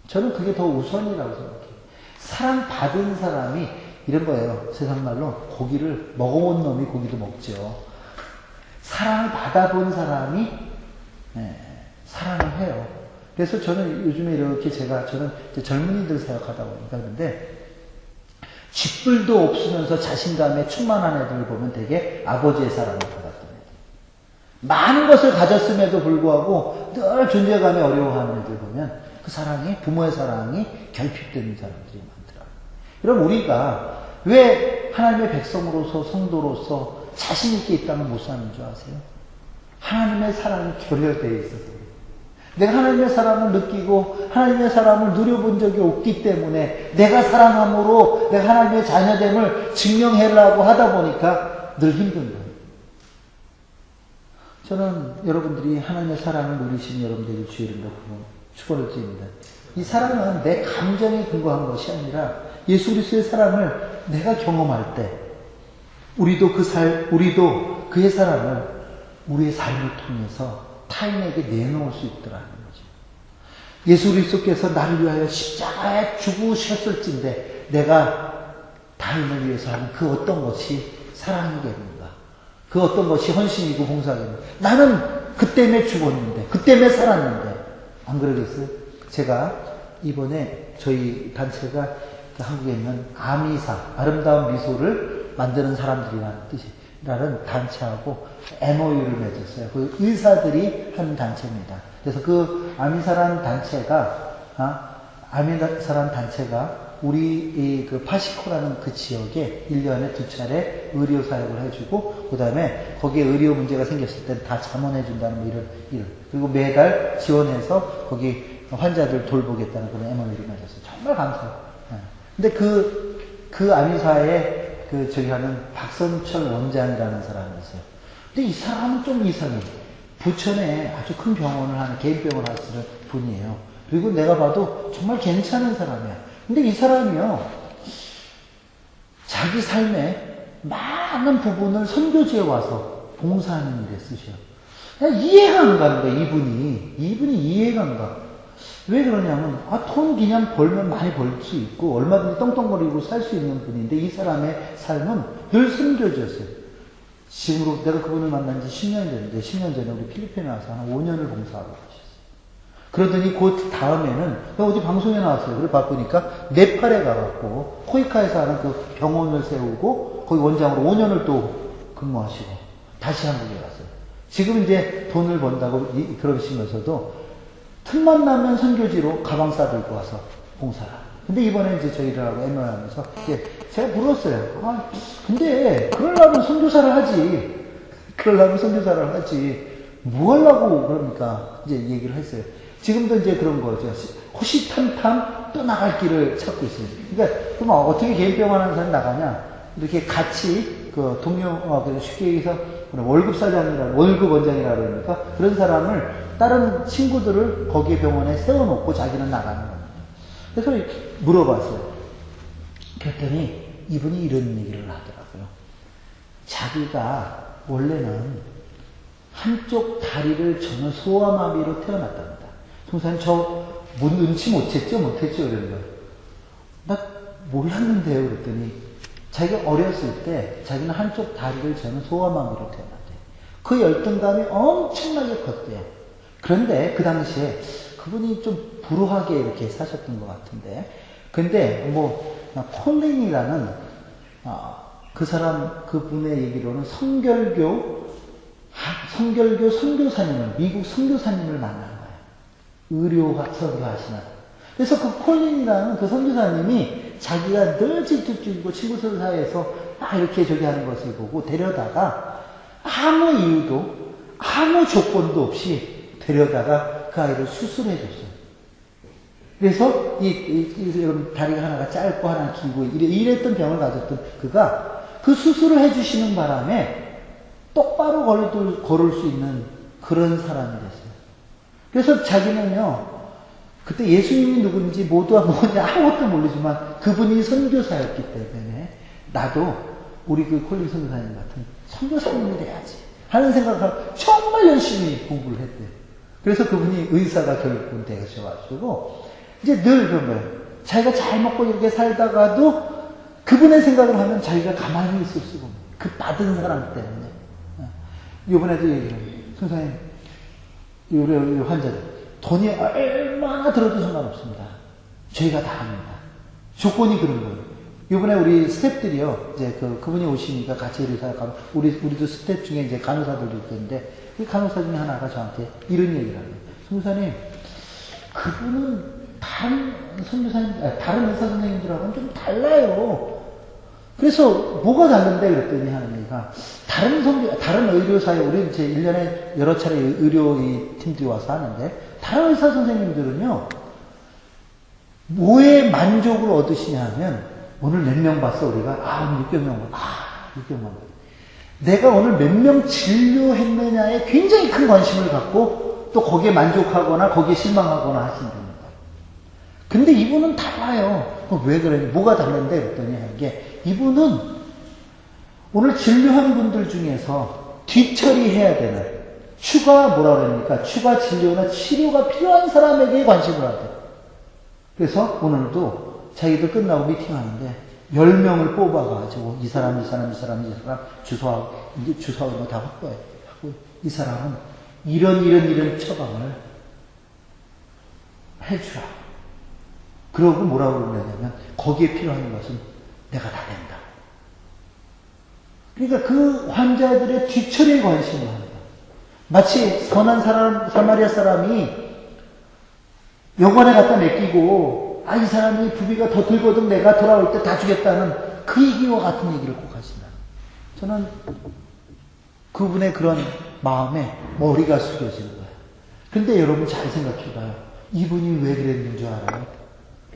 저는 그게 더 우선이라고 생각해요. 사랑받은 사람이 이런 거예요. 세상 말로 고기를 먹어본 놈이 고기도 먹죠. 사랑을 받아본 사람이 사랑을 해요. 그래서 저는 요즘에 이렇게 저는 이제 젊은이들 사역하다 보니까 그런데 쥐뿔도 없으면서 자신감에 충만한 애들을 보면 되게 아버지의 사랑을 받았던 애들. 많은 것을 가졌음에도 불구하고 늘 존재감이 어려워하는 애들 보면 그 사랑이, 부모의 사랑이 결핍되는 사람들이 많더라고요. 여러분, 우리가 왜 하나님의 백성으로서, 성도로서 자신있게 이 땅을 못 사는 줄 아세요? 하나님의 사랑이 결여되어 있어서. 내가 하나님의 사랑을 느끼고 하나님의 사랑을 누려본 적이 없기 때문에 내가 사랑함으로 내가 하나님의 자녀됨을 증명하려고 하다 보니까 늘 힘든 거예요. 저는 여러분들이 하나님의 사랑을 누리신 여러분들이 주의 이름으로 축원을 드립니다. 이 사랑은 내 감정에 근거한 것이 아니라 예수 그리스도의 사랑을 내가 경험할 때 우리도 그의 사랑을 우리의 삶을 통해서 타인에게 내놓을 수 있더라는 거죠. 예수 그리스도께서 나를 위하여 십자가에 죽으셨을진데 내가 타인을 위해서 하는 그 어떤 것이 사랑이겠는가? 그 어떤 것이 헌신이고 봉사겠는가? 나는 그 때문에 죽었는데, 그 때문에 살았는데, 안 그러겠어요? 제가 이번에 저희 단체가 한국에 있는 아미사, 아름다운 미소를 만드는 사람들이라는 뜻이라는 단체하고 MOU를 맺었어요. 그 의사들이 한 단체입니다. 그래서 그 아미사라는 단체가 우리 그 파시코라는 그 지역에 1년에 2차례 의료 사역을 해주고, 그 다음에 거기에 의료 문제가 생겼을 때 다 잠원해준다는 뭐 이런 일. 그리고 매달 지원해서 거기 환자들 돌보겠다는 그런 MOU를 맺었어요. 정말 감사해요. 근데 그 아미사에 저기 하는 박선철 원장이라는 사람이 있어요. 근데 이 사람은 좀 이상해. 부천에 아주 큰 병원을 하는, 개인병원을 하시는 분이에요. 그리고 내가 봐도 정말 괜찮은 사람이야. 근데 이 사람이요, 자기 삶의 많은 부분을 선교지에 와서 봉사하는 일에 쓰셔요. 이해가 안 가는 거야, 이분이 이해가 안 가. 왜 그러냐면, 돈 그냥 벌면 많이 벌 수 있고, 얼마든지 떵떵거리고 살 수 있는 분인데, 이 사람의 삶은 늘 선교지였어요. 지금으로 내가 그분을 만난 지 10년 됐는데, 10년 전에 우리 필리핀에 와서 한 5년을 봉사하고 계셨어요. 그러더니 그 다음에는 어디 방송에 나왔어요. 그래 바쁘니까 네팔에 가갖고 코이카에서 하는 그 병원을 세우고 거기 원장으로 5년을 또 근무하시고 다시 한국에 갔어요. 지금 이제 돈을 번다고 그러시면서도 틈만 나면 선교지로 가방 싸들고 와서 봉사라. 근데 이번에 이제 저희들하고 MR하면서 제가 물었어요. 아, 근데 그러려면 선교사를 하지. 그러려면 선교사를 하지. 뭐 하려고 그럽니까? 이제 얘기를 했어요. 지금도 이제 그런 거죠. 호시탐탐 또 나갈 길을 찾고 있어요. 그러니까 그럼 어떻게 개인병원 하는 사람이 나가냐? 이렇게 같이 그 동료, 쉽게 얘기해서 월급 사장이라, 월급 원장이라 그러니까 그런 사람을 다른 친구들을 거기에 병원에 세워놓고 자기는 나가는 겁니다. 그래서 물어봤어요. 그랬더니 이분이 이런 얘기를 하더라고요. 자기가 원래는 한쪽 다리를 저는 소아마비로 태어났답니다. 송사님 뭐 눈치 못했죠? 그러는 거예요. 나 몰랐는데요. 그랬더니 자기가 어렸을 때 자기는 한쪽 다리를 저는 소아마비로 태어났대요. 그 열등감이 엄청나게 컸대요. 그런데 그 당시에 그분이 좀 불우하게 이렇게 사셨던 것 같은데, 근데 콜린이라는 그분의 얘기로는 성결교 선교사님을, 미국 선교사님을 만난 거예요. 선교하시는. 그래서 그 콜린이라는 그 선교사님이 자기가 늘 질투적이고 친구들 사이에서 막 이렇게 저기 하는 것을 보고 데려다가 아무 이유도 아무 조건도 없이 데려다가 그 아이를 수술해 줬어요. 그래서 이 다리가 하나가 짧고 하나는 길고 이랬던 병을 가졌던 그가 그 수술을 해주시는 바람에 똑바로 걸을 수 있는 그런 사람이 됐어요. 그래서 자기는요, 그때 예수님이 누군지 모두가 뭐냐 아무것도 모르지만 그분이 선교사였기 때문에 나도 우리 그 콜린 선교사님 같은 선교사님이 돼야지 하는 생각을 정말 열심히 공부를 했대요. 그래서 그분이 의사가 결국은 되셔가지고 이제 늘 그런 거예요. 자기가 잘 먹고 이렇게 살다가도 그분의 생각을 하면 자기가 가만히 있을 수가 없어요. 그 받은 사람 때문에. 이번에도 얘기해요. 선생님, 우리 환자들 돈이 얼마나 들어도 상관없습니다. 저희가 다 합니다. 조건이 그런 거예요. 이번에 우리 스태프들이요, 이제 그분이 오시니까 같이 의사가 우리도 스태프 중에 이제 간호사들도 있던데, 이 간호사 중에 하나가 저한테 이런 얘기를 하네요. 선교사님, 그분은 다른 의사 선생님들하고는 좀 달라요. 그래서 뭐가 다른데 그랬더니 하는 얘기가 다른 의료사에 우리 이제 1년에 여러 차례 의료 팀들이 와서 하는데 다른 의사 선생님들은요 뭐에 만족을 얻으시냐 하면 오늘 몇 명 봤어 우리가 오늘 600명 봤어 600명 봤어 내가 오늘 몇 명 진료했느냐에 굉장히 큰 관심을 갖고 또 거기에 만족하거나 거기에 실망하거나 하신답니다. 근데 이분은 달라요. 왜 그러니? 뭐가 다른데? 그랬더니 이게 이분은 오늘 진료한 분들 중에서 뒤처리해야 되는 추가 추가 진료나 치료가 필요한 사람에게 관심을 하대요. 그래서 오늘도 자기들 끝나고 미팅하는데 10명을 뽑아가지고 이 사람 주소하고 다 확보해. 하고 이 사람은 이런 처방을 해주라. 그러고 뭐라고 그러냐면 거기에 필요한 것은 내가 다 된다. 그러니까 그 환자들의 뒤처리에 관심을 합니다. 마치 선한 사마리아 사람이 여관에 갖다 맡기고 이 사람이 부비가 더 들거든 내가 돌아올 때 다 주겠다는 그 얘기와 같은 얘기를 꼭 하시나. 저는 그분의 그런 마음에 머리가 숙여지는 거예요. 근데 여러분 잘 생각해봐요. 이분이 왜 그랬는 줄 알아요?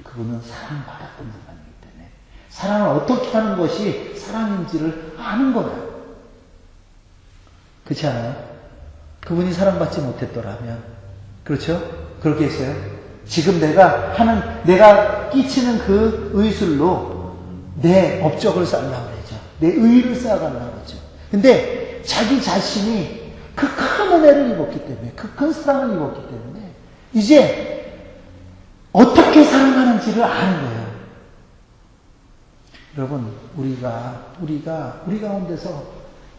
그분은 사랑받았던 사람이기 때문에 사랑을 어떻게 하는 것이 사랑인지를 아는 거예요. 그렇지 않아요? 그분이 사랑받지 못했더라면 그렇죠? 그렇게 했어요? 지금 내가 끼치는 그 의술로 내 업적을 쌓으려고 그러죠. 내 의의를 쌓아가려고 그러죠. 근데 자기 자신이 그 큰 은혜를 입었기 때문에 그 큰 사랑을 입었기 때문에 이제 어떻게 사랑하는지를 아는 거예요. 여러분, 우리 가운데서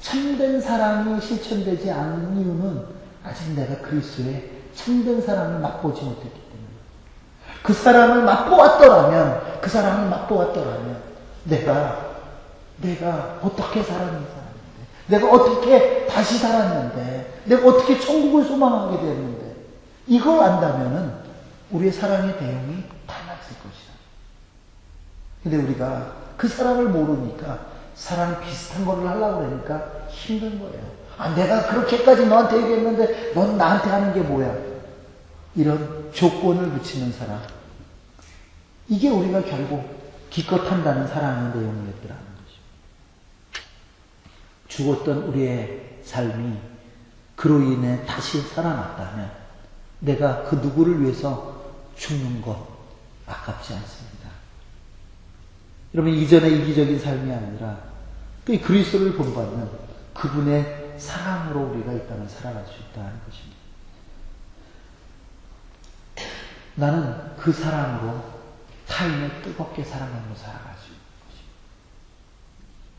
참된 사랑이 실천되지 않는 이유는 아직 내가 그리스도의 참된 사랑을 맛보지 못했기 때문에. 그 사랑을 맛보았더라면, 내가 어떻게 살았는데, 내가 어떻게 다시 살았는데, 내가 어떻게 천국을 소망하게 됐는데, 이걸 안다면은 우리의 사랑의 대용이 달랐을 것이다. 근데 우리가 그 사랑을 모르니까 사랑 비슷한 거를 하려고 그러니까 힘든 거예요. 내가 그렇게까지 너한테 얘기했는데 넌 나한테 하는 게 뭐야? 이런 조건을 붙이는 사랑. 이게 우리가 결국 기껏 한다는 사랑의 내용이었더라는 것입니다. 죽었던 우리의 삶이 그로 인해 다시 살아났다면 내가 그 누구를 위해서 죽는 거 아깝지 않습니다. 여러분, 이전의 이기적인 삶이 아니라 그 그리스도를 본받는 그분의 사랑으로 우리가 이 땅을 살아갈 수 있다는 것입니다. 나는 그 사랑으로 타인을 뜨겁게 사랑하며 살아갈 수 있는 것입니다.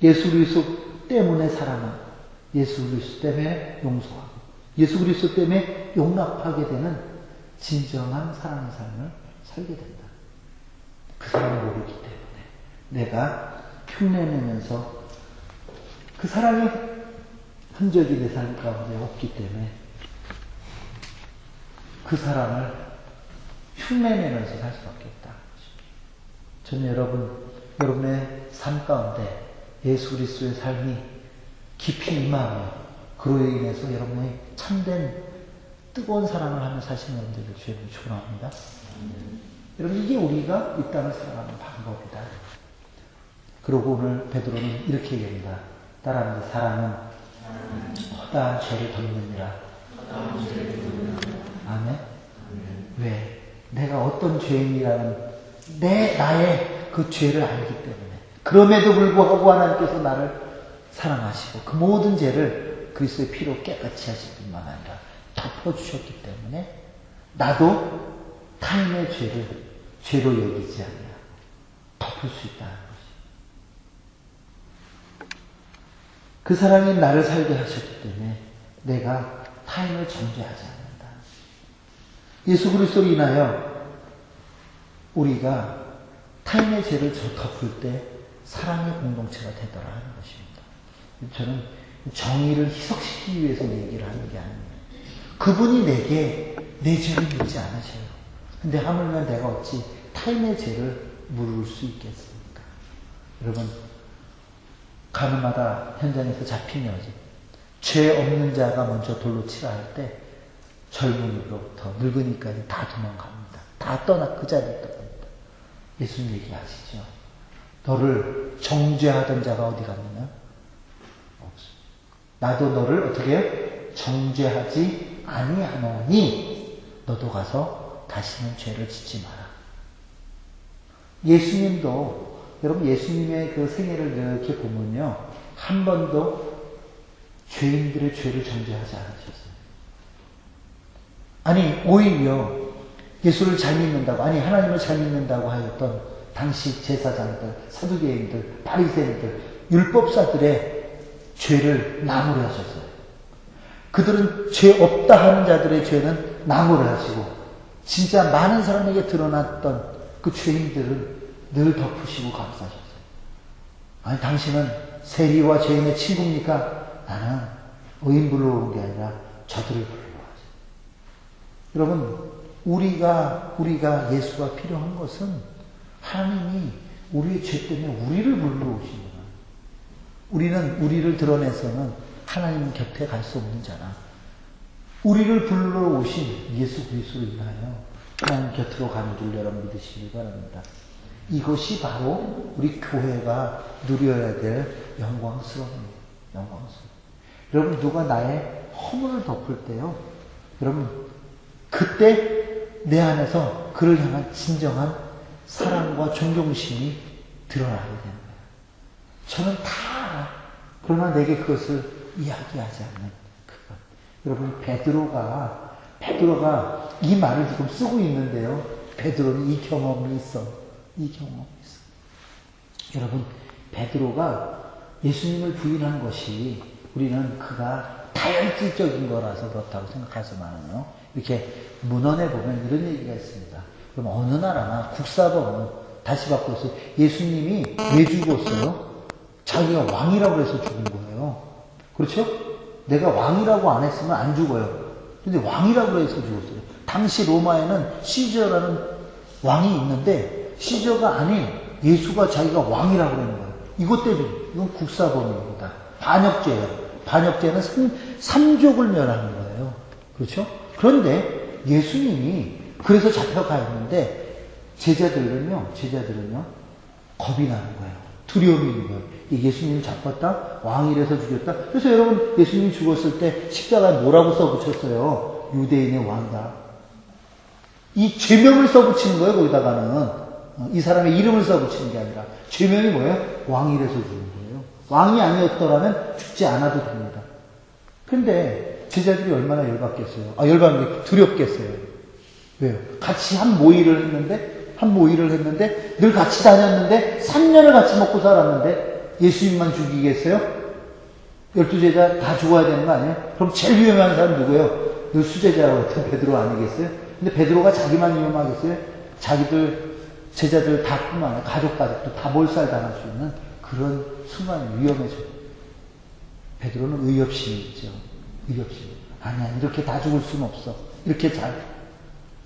예수 그리스도 때문에 사랑하고 예수 그리스도 때문에 용서하고 예수 그리스도 때문에 용납하게 되는 진정한 사랑의 삶을 살게 된다. 그 사랑을 모르기 때문에 내가 흉내내면서 그 사랑의 흔적이 내 삶 가운데 없기 때문에 그 사랑을 흉내내면서 살 수밖에 없다. 저는 여러분의 삶 가운데 예수 그리스도의 삶이 깊이 임하며 그로 인해서 여러분의 참된 뜨거운 사랑을 하며 사시는 여러분들을 주님을 축원합니다. 여러분, 이게 우리가 이 땅을 살아가는 방법이다. 그리고 오늘 베드로는 이렇게 얘기합니다. 따라합니다. 사랑은 허다한 죄를 덮느니라. 아멘. 왜? 내가 어떤 죄인이라는 나의 그 죄를 알기 때문에 그럼에도 불구하고 하나님께서 나를 사랑하시고 그 모든 죄를 그리스도의 피로 깨끗이 하실 뿐만 아니라 덮어주셨기 때문에 나도 타인의 죄를 죄로 여기지 않냐 덮을 수 있다는 것이. 그 사랑이 나를 살게 하셨기 때문에 내가 타인을 정죄하지 않는다. 예수 그리스도로 인하여 우리가 타인의 죄를 덮을 때 사랑의 공동체가 되더라 하는 것입니다. 저는 정의를 희석시키기 위해서 얘기를 하는 게 아닙니다. 그분이 내게 내 죄를 묻지 않으셔요. 근데 하물며 내가 어찌 타인의 죄를 물을 수 있겠습니까? 여러분, 가늠하다 현장에서 잡힌 여자, 죄 없는 자가 먼저 돌로 치라 할 때 젊은이로부터 늙은이까지 다 도망갑니다. 다 그 자리에 떠납니다. 예수님 얘기하시죠. 너를 정죄하던 자가 어디 갔느냐? 없습니다. 나도 너를 어떻게 해요? 정죄하지 아니하노니 너도 가서 다시는 죄를 짓지 마라. 예수님도 여러분 예수님의 그 생애를 이렇게 보면요. 한 번도 죄인들의 죄를 정죄하지 않으셨어요. 아니 오히려 예수를 잘 믿는다고 하나님을 잘 믿는다고 하였던 당시 제사장들, 사두개인들, 바리새인들, 율법사들의 죄를 나무를 하셨어요. 그들은 죄 없다 하는 자들의 죄는 나무를 하시고 진짜 많은 사람에게 드러났던 그 죄인들은 늘 덮으시고 감싸셨어요. 아니 당신은 세리와 죄인의 친구입니까? 나는 의인 불러오는 게 아니라 저들을 불러와서. 여러분 우리가 예수가 필요한 것은 하나님이 우리의 죄 때문에 우리를 불러오신 거야. 우리는 우리를 드러내서는 하나님 곁에 갈 수 없는 자라. 우리를 불러오신 예수 그리스도로 인하여 하나님 곁으로 가는 줄 여러분 믿으시기 바랍니다. 이것이 바로 우리 교회가 누려야 될 영광스러움이에요. 영광스러움. 여러분 누가 나의 허물을 덮을 때요. 여러분 그때 내 안에서 그를 향한 진정한 사랑과 존경심이 드러나게 되는 거예요. 저는 다 알아. 그러나 내게 그것을 이야기하지 않는 그것. 여러분 베드로가 이 말을 지금 쓰고 있는데요. 베드로는 이 경험이 있어. 여러분 베드로가 예수님을 부인한 것이 우리는 그가 다혈질적인 거라서 그렇다고 생각하지만요. 이렇게 문헌에 보면 이런 얘기가 있습니다. 그럼 어느 나라나 국사법은 다시 바꿔서 예수님이 왜 죽었어요? 자기가 왕이라고 해서 죽은 거예요. 그렇죠? 내가 왕이라고 안 했으면 안 죽어요. 근데 왕이라고 해서 죽었어요. 당시 로마에는 시저라는 왕이 있는데 시저가 아닌 예수가 자기가 왕이라고 그러는 거예요. 이것 때문에 이건 국사범입니다. 반역죄예요. 반역죄는 삼족을 멸하는 거예요. 그렇죠? 그런데 예수님이 그래서 잡혀가 있는데 제자들은요 겁이 나는 거예요. 두려움이 있는 거예요. 예수님을 잡았다, 왕이라서 죽였다. 그래서 여러분 예수님이 죽었을 때 십자가에 뭐라고 써붙였어요? 유대인의 왕이다. 이 죄명을 써붙이는 거예요. 거기다가는 이 사람의 이름을 써붙이는 게 아니라 죄명이 뭐예요? 왕이라서 죽는 거예요. 왕이 아니었더라면 죽지 않아도 됩니다. 근데 제자들이 얼마나 열받겠어요. 열받는 게 두렵겠어요. 왜요? 같이 한 모의를 했는데 늘 같이 다녔는데 3년을 같이 먹고 살았는데 예수님만 죽이겠어요? 12제자 다 죽어야 되는 거 아니에요? 그럼 제일 위험한 사람 누구예요? 늘 수제자라고 했던 베드로 아니겠어요? 근데 베드로가 자기만 위험하겠어요? 자기들 제자들 다 뿐만 아니라 가족까지도 다 몰살당할 수 있는 그런 순간이 위험해져요. 베드로는 의협심이죠. 의협심. 아니야, 이렇게 다 죽을 수는 없어. 이렇게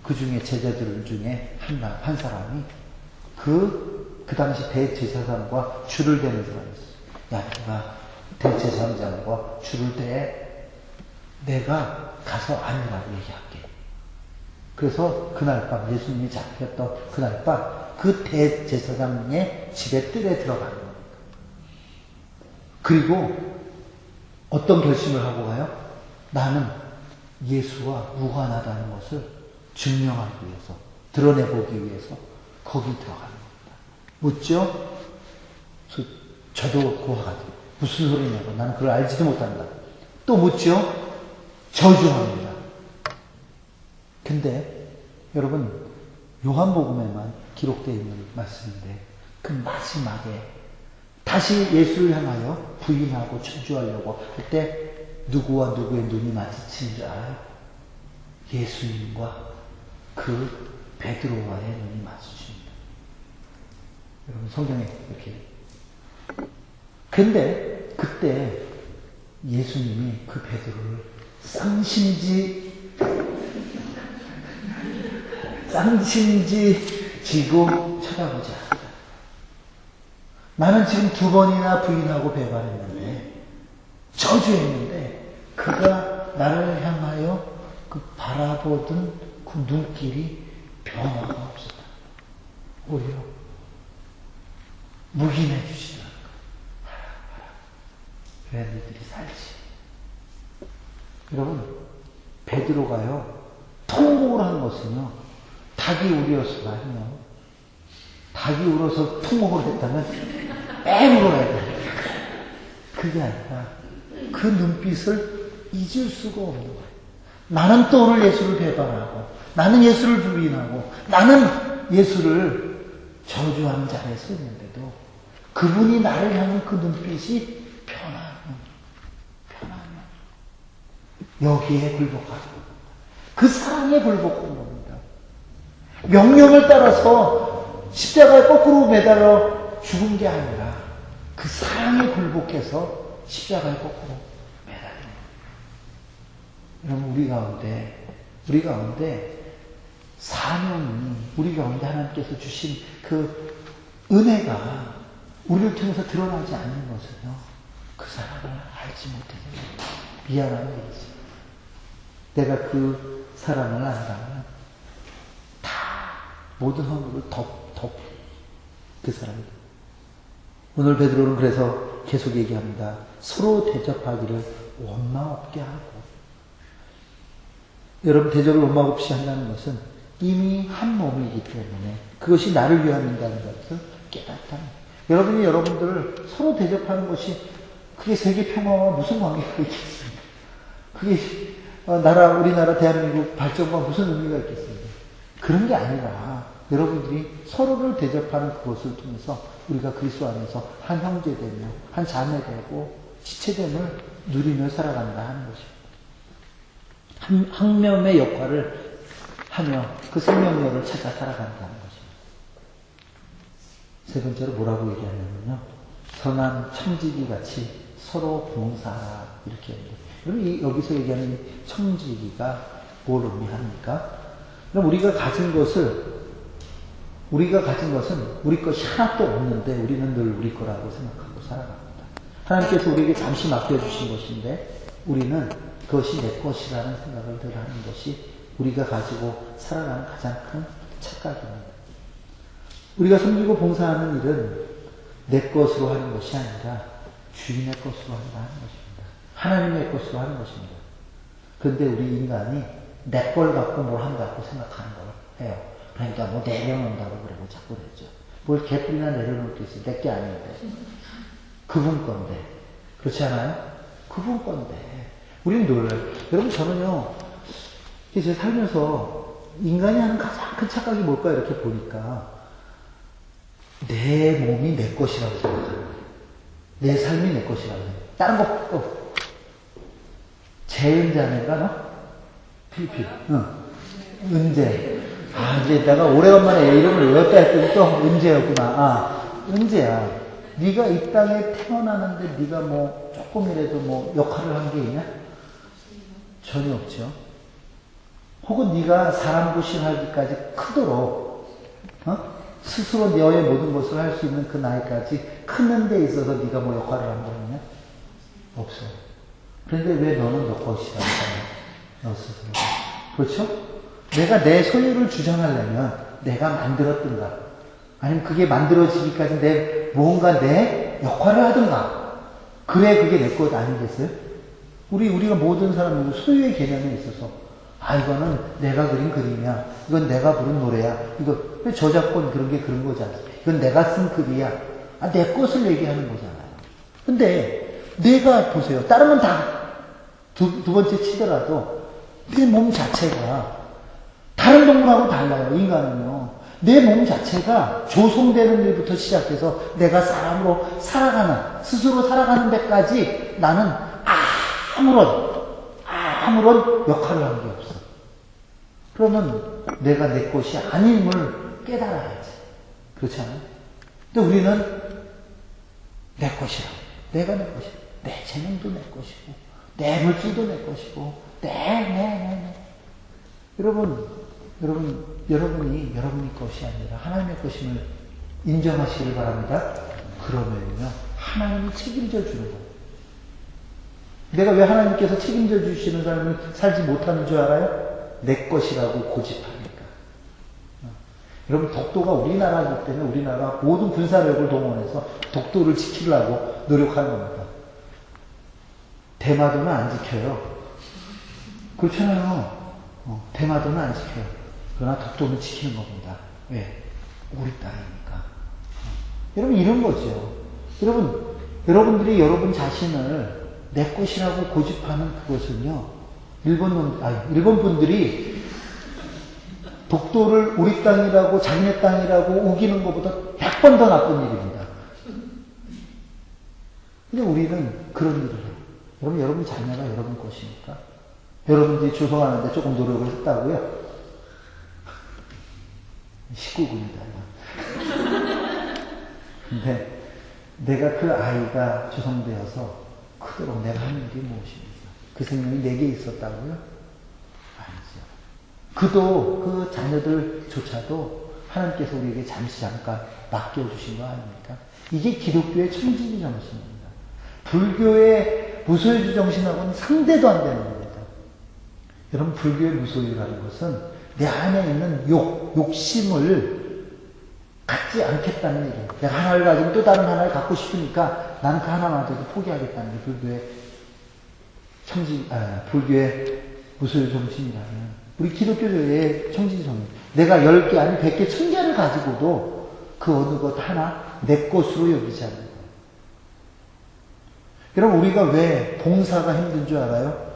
그 중에 제자들 중에 한 사람이 그 당시 대제사장과 줄을 대는 사람이었어요. 야, 내가 대제사장과 줄을 대, 내가 가서 아니라고 얘기할게. 그래서 그날 밤, 예수님이 잡혔던 그날 밤, 그 대제사장의 집에 뜰에 들어가는 겁니다. 그리고 어떤 결심을 하고 가요? 나는 예수와 무관하다는 것을 증명하기 위해서, 드러내보기 위해서 거기 들어가는 겁니다. 묻죠? 저도 그와 같아요. 무슨 소리냐고. 나는 그걸 알지도 못한다. 또 묻죠? 저주합니다. 근데 여러분 요한복음에만 기록되어 있는 말씀인데 그 마지막에 다시 예수를 향하여 부인하고 저주하려고 할 때 누구와 누구의 눈이 마주치는 줄 알아요? 예수님과 그 베드로와의 눈이 마주칩니다. 여러분 성경에 이렇게. 근데 그때 예수님이 그 베드로를 쌍심지 지고 쳐다보지 않았다. 나는 지금 2번이나 부인하고 배반했는데 저주했는데 그가 나를 향하여 그 바라보던 그 눈길이 변화가 없었다. 오히려 묵인해 주시는 왜 너희들이 살지? 여러분 베드로가요 통곡을 한 것은요 닭이 울었으면요 닭이 울어서 통곡을 했다면 뺑 울어야 돼요. 그게 아니라 그 눈빛을 잊을 수가 없는 거예요. 나는 또 오늘 예수를 배반하고 나는 예수를 부인하고 나는 예수를 저주하는 자리에 서 있는데도 그분이 나를 향한 그 눈빛이 변하는 여기에 굴복하는 겁니다. 그 사랑에 굴복한 겁니다. 명령을 따라서 십자가에 거꾸로 매달려 죽은 게 아니라 그 사랑에 굴복해서 십자가에 거꾸로 매달리는 거예요. 여러분 우리 가운데 사명이 우리 가운데 하나님께서 주신 그 은혜가 우리를 통해서 드러나지 않는 것은요 그 사람을 알지 못해서 미안한 일이지. 내가 그 사람을 안다면 다 모든 허물을 그 사람이. 오늘 베드로는 그래서 계속 얘기합니다. 서로 대접하기를 원망 없게 하고. 여러분 대접을 원망 없이 한다는 것은 이미 한 몸이기 때문에 그것이 나를 위함인다는 것을 깨닫다는 거예요. 여러분이 여러분들을 서로 대접하는 것이 그게 세계 평화와 무슨 관계가 있겠습니까? 그게 우리나라 대한민국 발전과 무슨 의미가 있겠습니까? 그런 게 아니라 여러분들이 서로를 대접하는 그것을 통해서 우리가 그리스도 안에서 한 형제되며 한 자매되고 지체됨을 누리며 살아간다 하는 것입니다. 학념의 역할을 하며 그 생명력을 찾아 살아간다는 것입니다. 세 번째로 뭐라고 얘기하냐면요. 선한 청지기 같이 서로 봉사하라 이렇게 했는데 여러분 여기서 얘기하는 이 청지기가 뭘 의미합니까? 그럼 우리가 가진 것은 우리 것이 하나도 없는데 우리는 늘 우리 거라고 생각하고 살아갑니다. 하나님께서 우리에게 잠시 맡겨주신 것인데 우리는 그것이 내 것이라는 생각을 늘 하는 것이 우리가 가지고 살아가는 가장 큰 착각입니다. 우리가 섬기고 봉사하는 일은 내 것으로 하는 것이 아니라 주인의 것으로 하는 것입니다. 하나님의 것으로 하는 것입니다. 그런데 우리 인간이 내 걸 갖고 뭘 한다고 생각하는 걸 해요. 그러니까 뭐 내려놓는다고 그러고 자꾸 그랬죠. 뭘 개뿔이나 내려놓을 게 있어요. 내 게 아닌데. 그분 건데. 그렇지 않아요? 그분 건데. 우리는 놀라요. 여러분 저는요. 제 살면서 인간이 하는 가장 큰 착각이 뭘까 이렇게 보니까 내 몸이 내 것이라고 생각하는 거예요. 내 삶이 내 것이라고 생각해요. 다른 거 없고. 재은자네가 너? 필필. 응. 은재. 아, 이제 내가 오래간만에 얘 이름을 외웠다 했더니 또 은재였구나. 아, 은재야. 네가 이 땅에 태어나는데 네가 뭐 조금이라도 뭐 역할을 한 게 있냐? 전혀 없죠. 혹은 네가 사람 구실하기까지 크도록 스스로 너의 모든 것을 할 수 있는 그 나이까지 크는 데 있어서 네가 뭐 역할을 한 거 있냐? 없어. 그런데 왜 너는 너 것이라고 하냐? 너 스스로. 그렇죠? 내가 내 소유를 주장하려면 내가 만들었든가 아니면 그게 만들어지기까지 무언가 내 역할을 하든가 그래 그게 내 것 아니겠어요? 우리가 모든 사람은 소유의 개념에 있어서 이거는 내가 그린 그림이야 이건 내가 부른 노래야 이거 저작권 그런 게 그런 거잖아 이건 내가 쓴 글이야 내 것을 얘기하는 거잖아요. 근데 내가 보세요. 다른 건 다 두 번째 치더라도 내 몸 자체가 다른 동물하고 달라요. 인간은요. 내 몸 자체가 조성되는 일부터 시작해서 내가 사람으로 살아가는 스스로 살아가는 데까지 나는 아무런 역할을 한 게 없어. 그러면 내가 내 것이 아님을 깨달아야지. 그렇지 않아요? 근데 우리는 내 것이라고. 내가 내 것이고 내 재능도 내 것이고 내 물질도 내 것이고 여러분이 여러분의 것이 아니라 하나님의 것임을 인정하시길 바랍니다. 그러면요 하나님이 책임져 주는 거예요. 내가 왜 하나님께서 책임져 주시는 삶을 살지 못하는 줄 알아요? 내 것이라고 고집하니까. 여러분 독도가 우리나라이기 때문에 우리나라가 모든 군사력을 동원해서 독도를 지키려고 노력하는 겁니다. 대마도는 안 지켜요. 그렇잖아요. 대마도는 안 지켜요. 그러나 독도는 지키는 겁니다. 왜? 우리 땅이니까. 여러분 이런 거죠. 여러분들이 여러분 자신을 내 것이라고 고집하는 그것은요. 일본 분들이 독도를 우리 땅이라고 자기네 땅이라고 우기는 것보다 100번 더 나쁜 일입니다. 근데 우리는 그런 일을 해요. 여러분 자녀가 여러분 것이니까. 여러분들이 조성하는데 조금 노력을 했다고요? 19군이다. 근데 내가 그 아이가 조성되어서 크도록 내가 하는 게 무엇입니까? 그 생명이 내게 있었다고요? 아니죠. 그 자녀들조차도 하나님께서 우리에게 잠깐 맡겨주신 거 아닙니까? 이게 기독교의 청지기 정신입니다. 불교의 무소유주 정신하고는 상대도 안 되는 겁니다. 여러분 불교의 무소유라는 것은 내 안에 있는 욕심을 갖지 않겠다는 얘기예요. 내가 하나를 가지고 또 다른 하나를 갖고 싶으니까 나는 그 하나마저도 포기하겠다는 게 불교의 무소유 정신이라면 우리 기독교의 청지기 정신. 내가 10개 아니면 100개, 1000개를 가지고도 그 어느 것 하나 내 것으로 여기지 않는 거예요. 여러분 우리가 왜 봉사가 힘든 줄 알아요?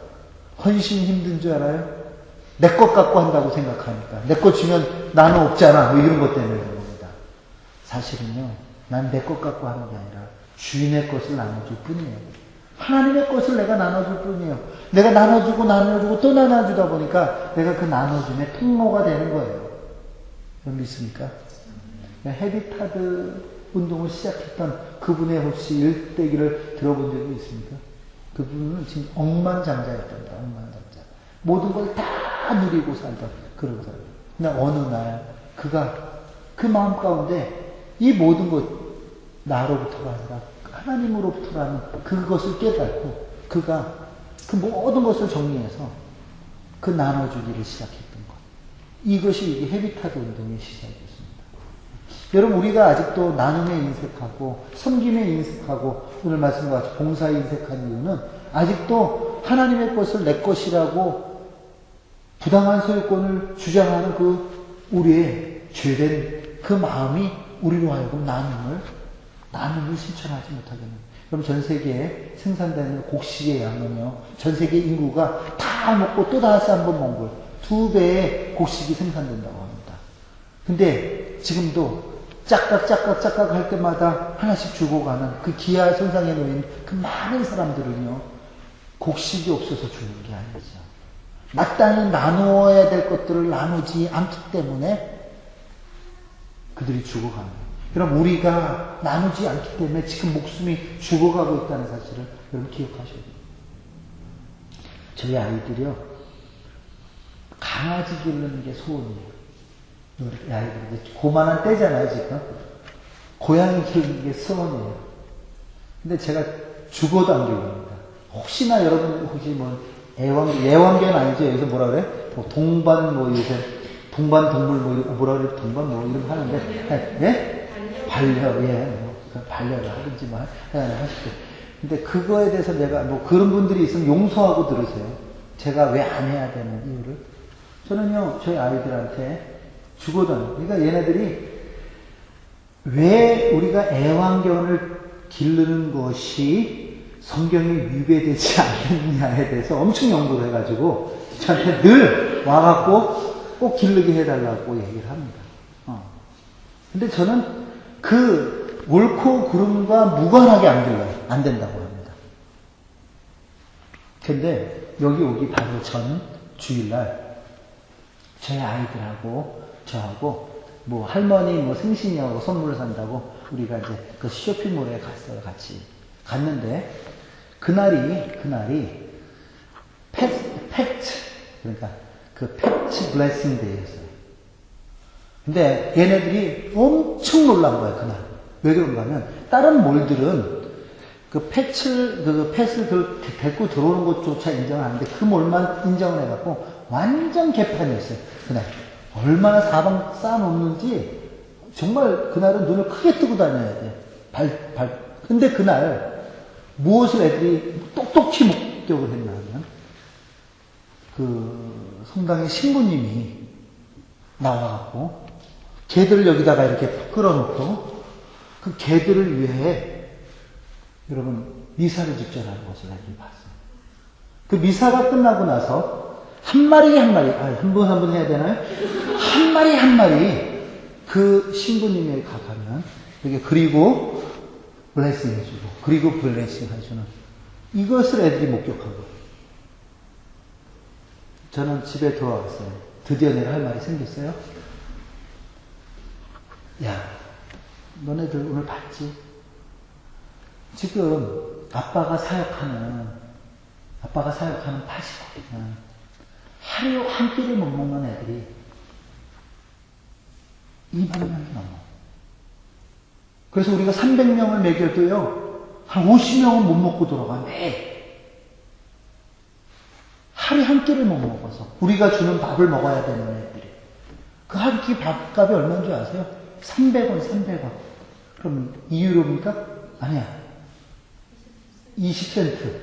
헌신이 힘든 줄 알아요? 내 것 갖고 한다고 생각하니까. 내 것 주면 나는 없잖아. 뭐 이런 것 때문에 그런 겁니다. 사실은요. 난 내 것 갖고 하는 게 아니라 주인의 것을 나눠줄 뿐이에요. 하나님의 것을 내가 나눠줄 뿐이에요. 내가 나눠주고 또 나눠주다 보니까 내가 그 나눠줌의 통로가 되는 거예요. 여러분 믿습니까? 헤비타드 운동을 시작했던 그분의 혹시 일대기를 들어본 적이 있습니까? 그분은 지금 억만장자였답니다. 억만장자. 모든 걸 다 누리고 살던 그런 사람. 근데 어느 날 그가 그 마음 가운데 이 모든 것 나로부터가 아니라 하나님으로부터라는 그것을 깨닫고 그가 그 모든 것을 정리해서 그 나눠주기를 시작했던 것. 이것이 이게 헤비타드 운동의 시작이었습니다. 여러분 우리가 아직도 나눔에 인색하고 섬김에 인색하고 오늘 말씀과 같이 봉사에 인색한 이유는 아직도 하나님의 것을 내 것이라고 부당한 소유권을 주장하는 그 우리의 죄된 그 마음이 우리로 하여금 나눔을 실천하지 못하게 합니다. 그럼 전 세계에 생산되는 곡식의 양은요, 전 세계 인구가 다 먹고 또 다시 한번 먹을 2배의 곡식이 생산된다고 합니다. 근데 지금도 짝깍 할 때마다 하나씩 주고 가는 그 기아 선상에 놓인 그 많은 사람들은요, 곡식이 없어서 주는 게 아니죠. 마땅히 나누어야 될 것들을 나누지 않기 때문에 그들이 죽어가는 거예요. 그럼 우리가 나누지 않기 때문에 지금 목숨이 죽어가고 있다는 사실을 여러분 기억하셔야 돼요. 저희 아이들이요, 강아지 기르는 게 소원이에요. 우리 아이들이 고만한 때잖아요, 지금. 고양이 키우는 게 소원이에요. 근데 제가 죽어도 안 기릅니다. 혹시나 여러분, 혹시 뭐, 애완견 아니죠? 여기서 뭐라 그래? 뭐 동반, 뭐 요새, 동반 동물, 뭐, 뭐라 그래? 동반 뭐, 이런 거 하는데, 예? 반려, 예. 뭐, 반려를 하든지 뭐, 하시죠. 근데 그거에 대해서 내가, 뭐, 그런 분들이 있으면 용서하고 들으세요. 제가 왜 안 해야 되는 이유를. 저는요, 저희 아이들한테 죽어도, 그러니까 얘네들이 왜 우리가 애완견을 기르는 것이 성경에 위배되지 않느냐에 대해서 엄청 연구를 해가지고 저한테 늘 와갖고 꼭 기르게 해달라고 얘기를 합니다. 근데 저는 그 옳고 그름과 무관하게 안 길러요. 안 된다고 합니다. 근데 여기 오기 바로 전 주일날 저희 아이들하고 저하고 뭐 할머니 뭐 생신이라고 선물을 산다고 우리가 이제 그 쇼핑몰에 갔어요. 같이 갔는데 그날이 팩트 그러니까 그 팩트 블레싱 데이였어요. 근데 얘네들이 엄청 놀란 거예요. 그날 왜 그런가 하면 다른 몰들은 그 펫을 데리고 들어오는 것조차 인정하는데 그 몰만 인정을 해갖고 완전 개판이었어요. 그날 얼마나 사방 쌓아놓는지 정말 그날은 눈을 크게 뜨고 다녀야 돼. 근데 그날 무엇을 애들이 똑똑히 목격을 했나 하면 그 성당의 신부님이 나와갖고 개들을 여기다가 이렇게 끌어놓고 그 개들을 위해 여러분 미사를 집전하는 것을 애들이 봤어요. 그 미사가 끝나고 나서 한 마리 한 번 해야 되나요? 한 마리 그 신부님에 가면 이렇게 그리고 블레싱 해주고 그리고 블레싱 해주는 이것을 애들이 목격하고 저는 집에 돌아왔어요. 드디어 내가 할 말이 생겼어요. 야, 너네들 오늘 봤지? 지금 아빠가 사역하는 팥이거든. 하루 한 끼를 못 먹는 애들이 2만 명이 넘어. 그래서 우리가 300명을 먹여도요, 한 50명은 못 먹고 돌아가, 매일. 하루에 한 끼를 못 먹어서. 우리가 주는 밥을 먹어야 되는 애들이. 그 한 끼 밥값이 얼마인 줄 아세요? 300원. 그럼 2유로입니까? 아니야. 20센트.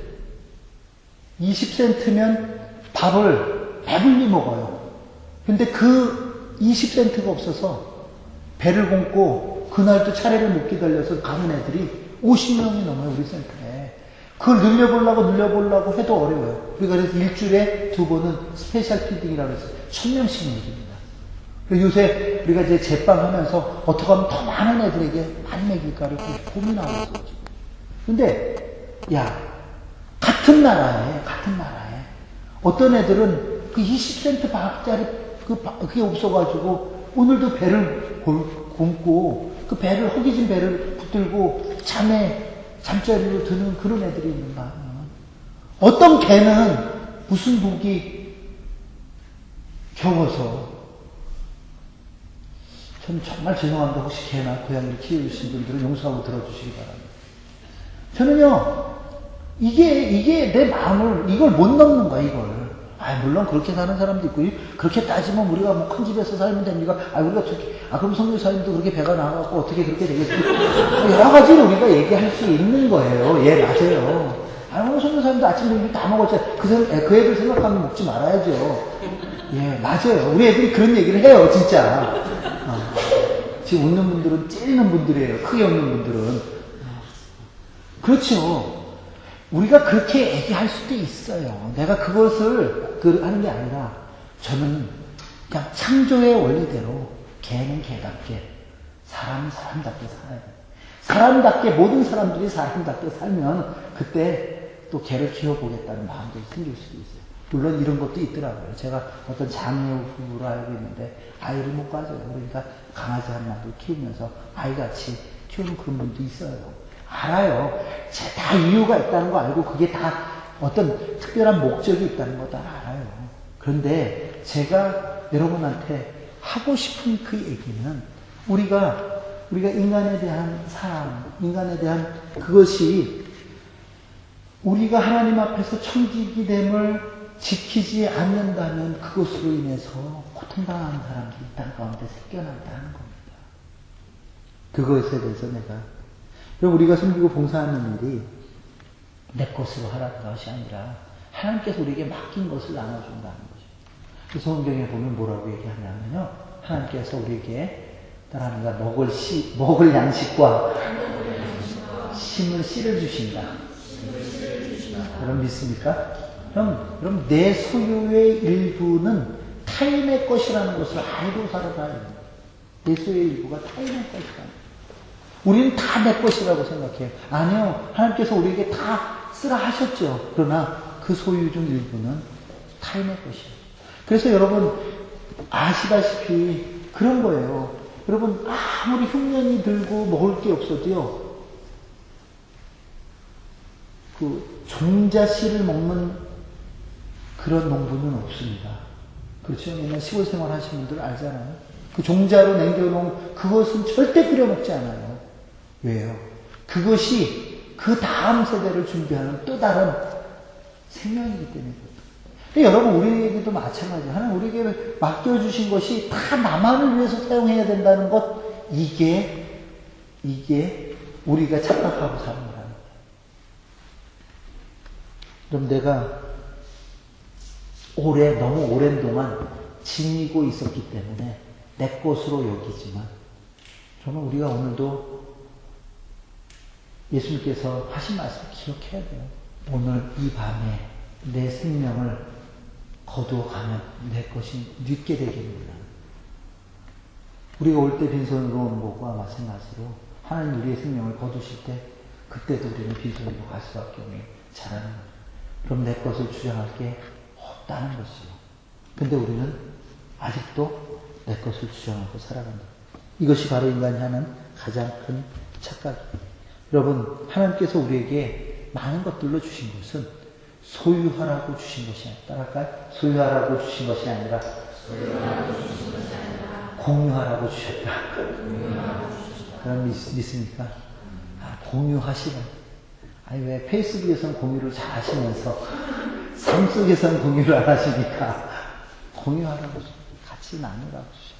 20센트면 밥을 배불리 먹어요. 근데 그 20센트가 없어서 배를 굶고 그날도 차례를 못 기다려서 가는 애들이 50명이 넘어요, 우리 센터에. 그걸 늘려보려고 해도 어려워요. 우리가 그래서 일주일에 2번은 스페셜 피딩이라고 해서 1000명씩 먹입니다. 요새 우리가 이제 제빵 하면서 어떻게 하면 더 많은 애들에게 많이 먹일까를 고민하고 있었죠. 근데, 야, 같은 나라에. 어떤 애들은 그 20센트 밥짜리 그게 없어가지고 오늘도 배를 굶고 그 배를, 허기진 배를 붙들고 잠자리로 드는 그런 애들이 있는가. 어떤 개는 무슨 독이 겨워서. 저는 정말 죄송합니다. 혹시 개나 고양이를 키우신 분들은 용서하고 들어주시기 바랍니다. 저는요, 이게 내 마음을, 이걸 못 넘는 거야, 이걸. 물론 그렇게 사는 사람도 있고, 그렇게 따지면 우리가 뭐 큰 집에서 살면 됩니까? 우리가 저렇게, 그럼 성교사님도 그렇게 배가 나가고 어떻게 그렇게 되겠지? 여러 가지로 우리가 얘기할 수 있는 거예요. 예, 맞아요. 오늘 성교사님도 아침 점심 다 먹었잖아요. 그 애들 생각하면 먹지 말아야죠. 예, 맞아요. 우리 애들이 그런 얘기를 해요, 진짜. 지금 웃는 분들은 찌르는 분들이에요. 크게 웃는 분들은. 그렇죠. 우리가 그렇게 얘기할 수도 있어요. 내가 그것을 하는 게 아니라 저는 그냥 창조의 원리대로 개는 개답게 사람은 사람답게 살아야 돼요. 사람답게 모든 사람들이 사람답게 살면 그때 또 개를 키워보겠다는 마음도 생길 수도 있어요. 물론 이런 것도 있더라고요. 제가 어떤 장애 부부로 알고 있는데 아이를 못 가져요. 그러니까 강아지 한 마리 키우면서 아이같이 키우는 그런 분도 있어요. 알아요. 다 이유가 있다는 거 알고 그게 다 어떤 특별한 목적이 있다는 거 다 알아요. 그런데 제가 여러분한테 하고 싶은 그 얘기는 우리가 인간에 대한 사랑, 인간에 대한 그것이 우리가 하나님 앞에서 청지기 됨을 지키지 않는다면 그것으로 인해서 고통당하는 사람들이 이 땅 가운데 생겨난다는 겁니다. 그것에 대해서 그럼 우리가 섬기고 봉사하는 일이 내 것으로 하라는 것이 아니라 하나님께서 우리에게 맡긴 것을 나눠준다는 거죠. 그래서 성경에 보면 뭐라고 얘기하냐면요. 하나님께서 우리에게 따라합니다. 먹을 양식과 심을 씨를 주신다. 여러분 믿습니까? 그럼 내 소유의 일부는 타인의 것이라는 것을 알고 살아가야 됩니다. 내 소유의 일부가 타인의 것이다. 우리는 다 내 것이라고 생각해요. 아니요. 하나님께서 우리에게 다 쓰라 하셨죠. 그러나 그 소유 중 일부는 타인의 것이에요. 그래서 여러분 아시다시피 그런 거예요. 여러분 아무리 흉년이 들고 먹을 게 없어도요. 그 종자 씨를 먹는 그런 농부는 없습니다. 그렇죠? 왜냐면 시골 생활 하시는 분들 알잖아요. 그 종자로 남겨놓은 그것은 절대 끓여 먹지 않아요. 왜요? 그것이 그 다음 세대를 준비하는 또 다른 생명이기 때문에. 여러분, 우리에게도 마찬가지예요. 하나님 우리에게 맡겨주신 것이 다 나만을 위해서 사용해야 된다는 것, 이게 우리가 착각하고 사는 거라는 거예요. 그럼 내가 너무 오랜 동안 지니고 있었기 때문에 내 것으로 여기지만, 저는 우리가 오늘도 예수님께서 하신 말씀 기억해야 돼요. 오늘 이 밤에 내 생명을 거두어가면 내 것이 늦게 되겠느냐. 우리가 올 때 빈손으로 오는 것과 마찬가지로 하나님 우리의 생명을 거두실 때 그때도 우리는 빈손으로 갈 수밖에 없는 자라는 거예요. 그럼 내 것을 주장할 게 없다는 것이죠. 근데 우리는 아직도 내 것을 주장하고 살아간다. 이것이 바로 인간이 하는 가장 큰 착각입니다. 여러분, 하나님께서 우리에게 많은 것들로 주신 것은 소유하라고 주신 것이 아니라, 따라할까요? 소유하라고 주신 것이 아니라 공유하라고 주셨다. 그럼 믿습니까? 공유하시라. 아니, 왜 페이스북에서는 공유를 잘 하시면서 삶 속에서는 공유를 안 하시니까 공유하라고 같이 나누라고 주셨다.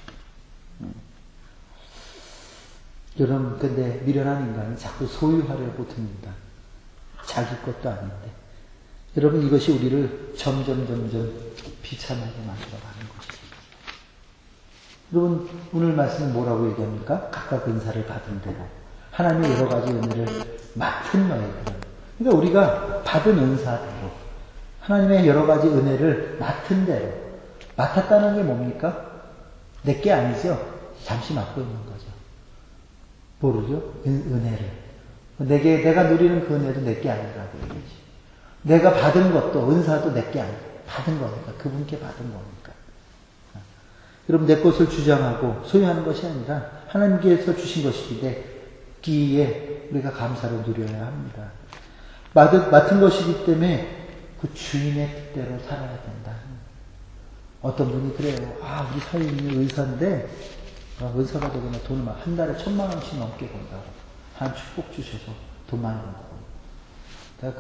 여러분, 근데 미련한 인간이 자꾸 소유하려고 듭니다. 자기 것도 아닌데. 여러분, 이것이 우리를 점점 비참하게 만들어가는 것입니다. 여러분, 오늘 말씀은 뭐라고 얘기합니까? 각각 은사를 받은 대로. 하나님의 여러 가지 은혜를 맡은 너희들. 그러니까 우리가 받은 은사대로. 하나님의 여러 가지 은혜를 맡은 대로. 맡았다는 게 뭡니까? 내게 아니죠? 잠시 맡고 있는 거죠. 모르죠? 은혜를. 내가 누리는 그 은혜도 내게 아니라고 얘기지. 내가 받은 것도 은사도 내게 아니야. 받은 거니까. 그분께 받은 거니까. 여러분 내 것을 주장하고 소유하는 것이 아니라 하나님께서 주신 것이기에 우리가 감사를 누려야 합니다. 맡은 것이기 때문에 그 주인의 뜻대로 살아야 된다. 어떤 분이 그래요. 우리 사위님이 의사인데 의사가 되거나 돈을 한 달에 1,000,000원씩 넘게 번다고. 한 축복 주셔서 돈 많이 번다고.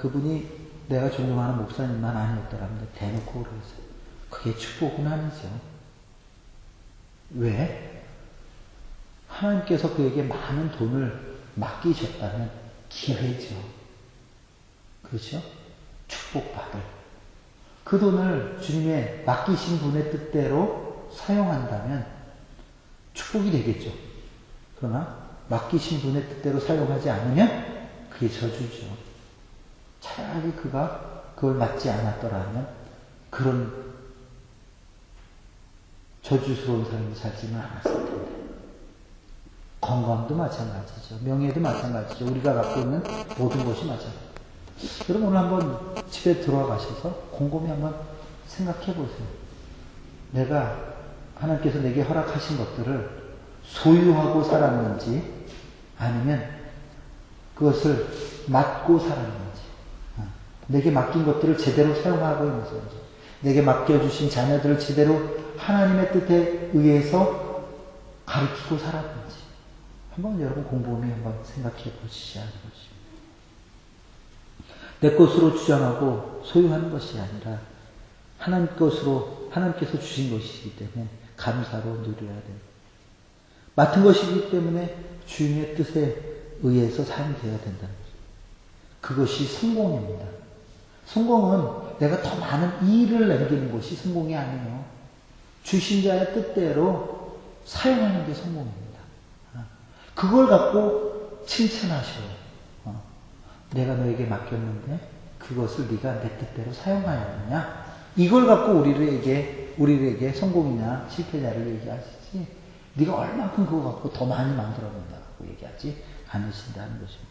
그분이 내가 존경하는 목사님만 아니었더라면 대놓고 그러세요. 그게 축복은 아니죠. 왜? 하나님께서 그에게 많은 돈을 맡기셨다면 기회죠. 그렇죠? 축복받을. 그 돈을 주님의 맡기신 분의 뜻대로 사용한다면 축복이 되겠죠. 그러나 맡기신 분의 뜻대로 사용하지 않으면 그게 저주죠. 차라리 그가 그걸 맡지 않았더라면 그런 저주스러운 삶을 살지는 않았을 텐데. 건강도 마찬가지죠. 명예도 마찬가지죠. 우리가 갖고 있는 모든 것이 마찬가지죠. 여러분 오늘 한번 집에 들어가셔서 곰곰이 한번 생각해 보세요. 내가 하나님께서 내게 허락하신 것들을 소유하고 살았는지 아니면 그것을 맡고 살았는지, 내게 맡긴 것들을 제대로 사용하고 있는지, 내게 맡겨주신 자녀들을 제대로 하나님의 뜻에 의해서 가르치고 살았는지 한번 여러분 곰곰이 한번 생각해 보시지 않으십니까? 내 것으로 주장하고 소유하는 것이 아니라 하나님 것으로 하나님께서 주신 것이기 때문에 감사로 누려야 됩니다. 맡은 것이기 때문에 주인의 뜻에 의해서 삶이 되어야 된다는 거죠. 그것이 성공입니다. 성공은 내가 더 많은 일을 남기는 것이 성공이 아니에요. 주신 자의 뜻대로 사용하는 게 성공입니다. 그걸 갖고 칭찬하셔요. 내가 너에게 맡겼는데 그것을 네가 내 뜻대로 사용하였느냐? 이걸 갖고 우리에게 성공이냐 실패자를 얘기하시지, 네가 얼마큼 그거 갖고 더 많이 만들어낸다고 얘기하지 않으신다는 것입니다.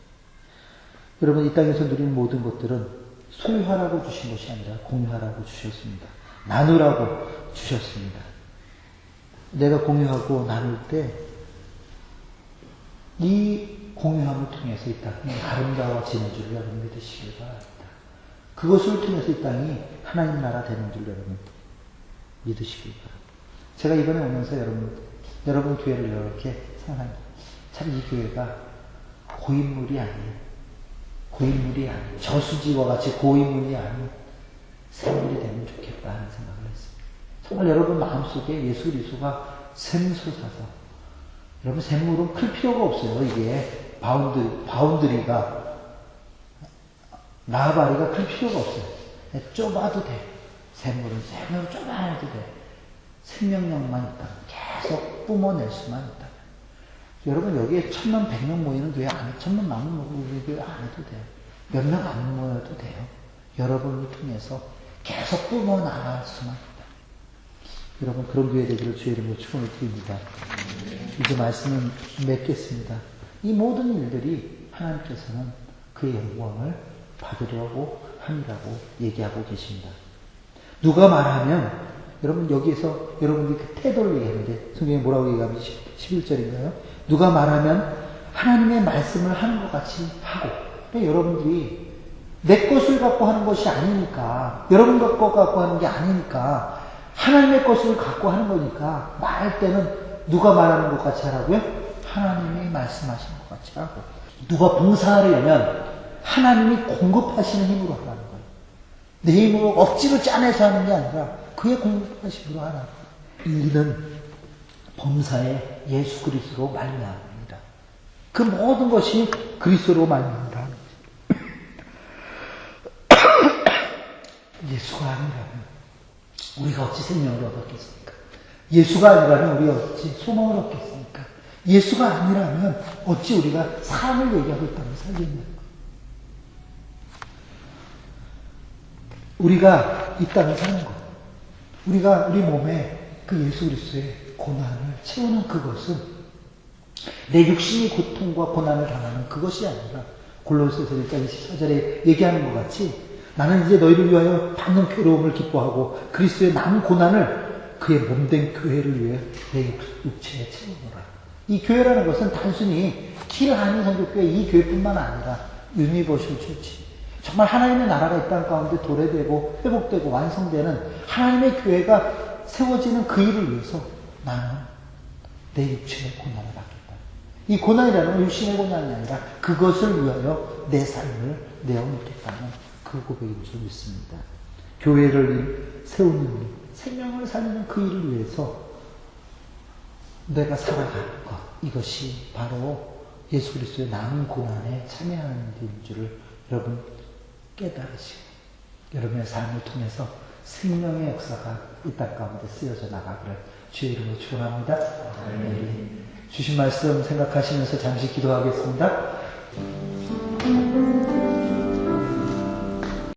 여러분 이 땅에서 누리는 모든 것들은 소유하라고 주신 것이 아니라 공유하라고 주셨습니다. 나누라고 주셨습니다. 내가 공유하고 나눌 때 이 공유함을 통해서 이 땅이 아름다워지는 줄 여러분 믿으시길 바랍니다. 그것을 통해서 이 땅이 하나님 나라 되는 줄 여러분 믿으시길 바랍니다. 제가 이번에 오면서 여러분 교회를 이렇게 생각합니다. 참 이 교회가 고인물이 아닌 저수지와 같이 고인물이 아닌 샘물이 되면 좋겠다 하는 생각을 했습니다. 정말 여러분 마음속에 예수 그리스도가 샘솟아서, 여러분 샘물은 클 필요가 없어요. 이게 바운드리가 나발이가 클 필요가 없어요. 좁아도 돼. 샘물은 좁아도 돼. 생명력만 있다면 계속 뿜어낼 수만 있다면. 여러분 여기에 1,000명 100명 모이는 교회 안에 1,000명 모이는 교회 안 해도 돼요. 몇 명 안 모여도 돼요. 여러분을 통해서 계속 뿜어나갈 수만 있다. 여러분 그런 교회 되기를 주의 이름으로 축원을 드립니다. 이제 말씀은 맺겠습니다. 이 모든 일들이 하나님께서는 그의 영광을 받으려고 함이라고 얘기하고 계십니다. 누가 말하면, 여러분 여기에서 여러분들이 그 태도를 얘기하는데 성경에 뭐라고 얘기하면 11절인가요? 누가 말하면 하나님의 말씀을 하는 것 같이 하고. 그러니까 여러분들이 내 것을 갖고 하는 것이 아니니까, 여러분 갖고 하는 게 아니니까 하나님의 것을 갖고 하는 거니까 말할 때는 누가 말하는 것 같이 하라고요? 하나님이 말씀하시는 것 같이 하고. 누가 봉사하려면 하나님이 공급하시는 힘으로 하라는 거예요. 내 힘으로 억지로 짜내서 하는 게 아니라 그의 공급하신 힘으로 하라는 거예요. 이는 범사에 예수 그리스도로 말미암습니다. 그 모든 것이 그리스도로 말미암다. 예수가 아니라면 우리가 어찌 생명을 얻었겠습니까? 예수가 아니라면 우리가 어찌 소망을 얻겠습니까? 예수가 아니라면 어찌 우리가 사랑을 얘기하고 있다면 살겠냐고. 우리가 이 땅을 사는 것, 우리가 우리 몸에 그 예수 그리스도의 고난을 채우는 그것은 내 육신이 고통과 고난을 당하는 그것이 아니라 골로새서 1장 24절에 얘기하는 것 같이 나는 이제 너희를 위하여 받는 괴로움을 기뻐하고 그리스도의 남은 고난을 그의 몸된 교회를 위해 내 육체에 채우노라. 이 교회라는 것은 단순히 킬하니 선교교회 이 교회뿐만 아니라 유니버셜 처치, 정말 하나님의 나라가 이 땅 가운데 도래되고 회복되고 완성되는 하나님의 교회가 세워지는 그 일을 위해서 나는 내 육체의 고난을 받겠다. 이 고난이라는 건 육신의 고난이 아니라 그것을 위하여 내 삶을 내어놓겠다는 그 고백인 줄 믿습니다. 교회를 세우는 일, 생명을 살리는 그 일을 위해서 내가 살아가는 것, 이것이 바로 예수 그리스도의 남은 고난에 참여하는 일인 줄을 여러분 깨달으시고 여러분의 삶을 통해서 생명의 역사가 이 땅 가운데 쓰여져 나가기를 주의 이름으로 축원합니다. 주신 말씀 생각하시면서 잠시 기도하겠습니다.